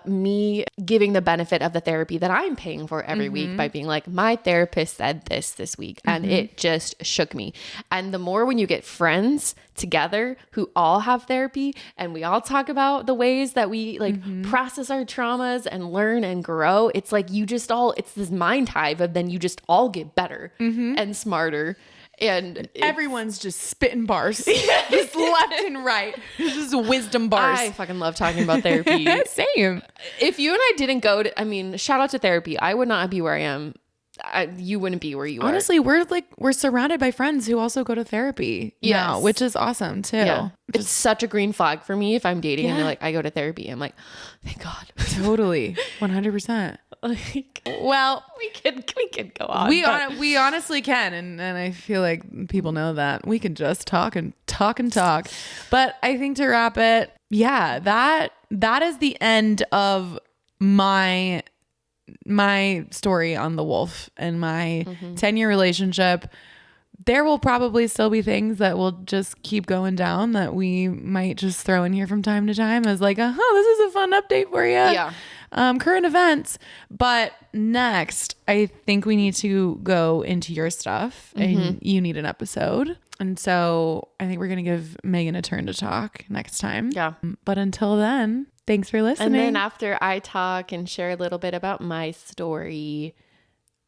me giving the benefit of the therapy that I'm paying for every week by being like, my therapist said this week, and it just shook me. And the more when you get friends together who all have therapy and we all talk about the ways that we like process our traumas and learn and grow, it's like it's this mind hive of then you just all get better and smarter. And everyone's just spitting bars, just left and right. It's just wisdom bars. I fucking love talking about therapy. Same. If you and I didn't go to, I mean, shout out to therapy. I would not be where I am. You wouldn't be where you are. Honestly, we're surrounded by friends who also go to therapy now, which is awesome too. Yeah. It's such a green flag for me if I'm dating and they're like, I go to therapy. I'm like, thank God. Totally. 100%. Like, well, we could go on. We honestly can, and I feel like people know that we can just talk and talk and talk. But I think to wrap it, yeah, that is the end of my story on the wolf and my 10-year relationship. There will probably still be things that will just keep going down that we might just throw in here from time to time as like, this is a fun update for you. Yeah. Current events. But next, I think we need to go into your stuff and you need an episode. And so I think we're going to give Megan a turn to talk next time. Yeah. But until then, thanks for listening. And then after I talk and share a little bit about my story,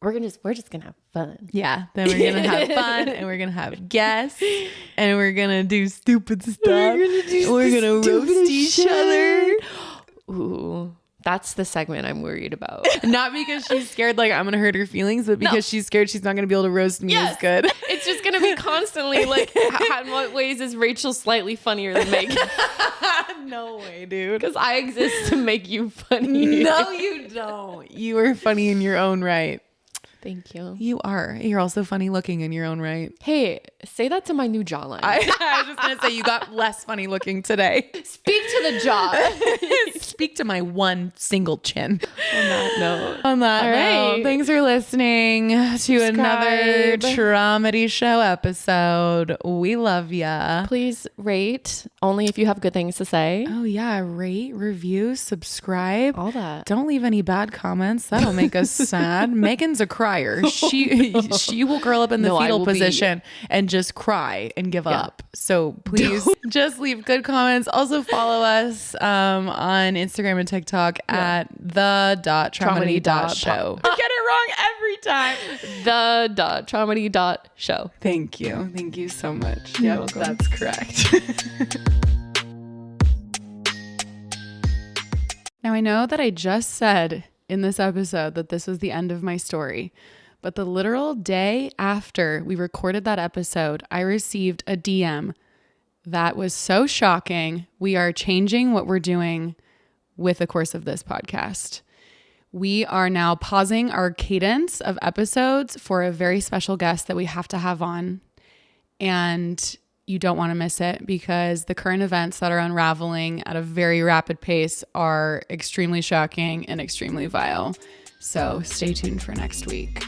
we're just gonna have fun. Yeah. Then we're gonna have fun and we're gonna have guests and we're gonna do stupid stuff. We're gonna roast each other. Ooh. That's the segment I'm worried about. Not because she's scared like I'm going to hurt her feelings, but because she's scared she's not going to be able to roast me as good. It's just going to be constantly like, in what ways is Rachel slightly funnier than Megan? No way, dude. Because I exist to make you funny. No, you don't. You are funny in your own right. Thank you. You are. You're also funny looking in your own right. Hey, say that to my new jawline. I was just going to say you got less funny looking today. Speak to the jaw. Speak to my one single chin. On that note. All right. Thanks for listening to another Traumedy Show episode. We love ya. Please rate only if you have good things to say. Oh yeah. Rate, review, subscribe. All that. Don't leave any bad comments. That'll make us sad. Megan's a crier. She will curl up in the fetal position and just cry and give up. So please just leave good comments. Also follow us on Instagram and TikTok at the.traumedy.show. I get it wrong every time. The.traumedy.show. Thank you. Thank you so much. Yeah, that's correct. Now I know that I just said in this episode that this was the end of my story, but the literal day after we recorded that episode, I received a DM that was so shocking. We are changing what we're doing with the course of this podcast. We are now pausing our cadence of episodes for a very special guest that we have to have on. And you don't want to miss it because the current events that are unraveling at a very rapid pace are extremely shocking and extremely vile. So stay tuned for next week.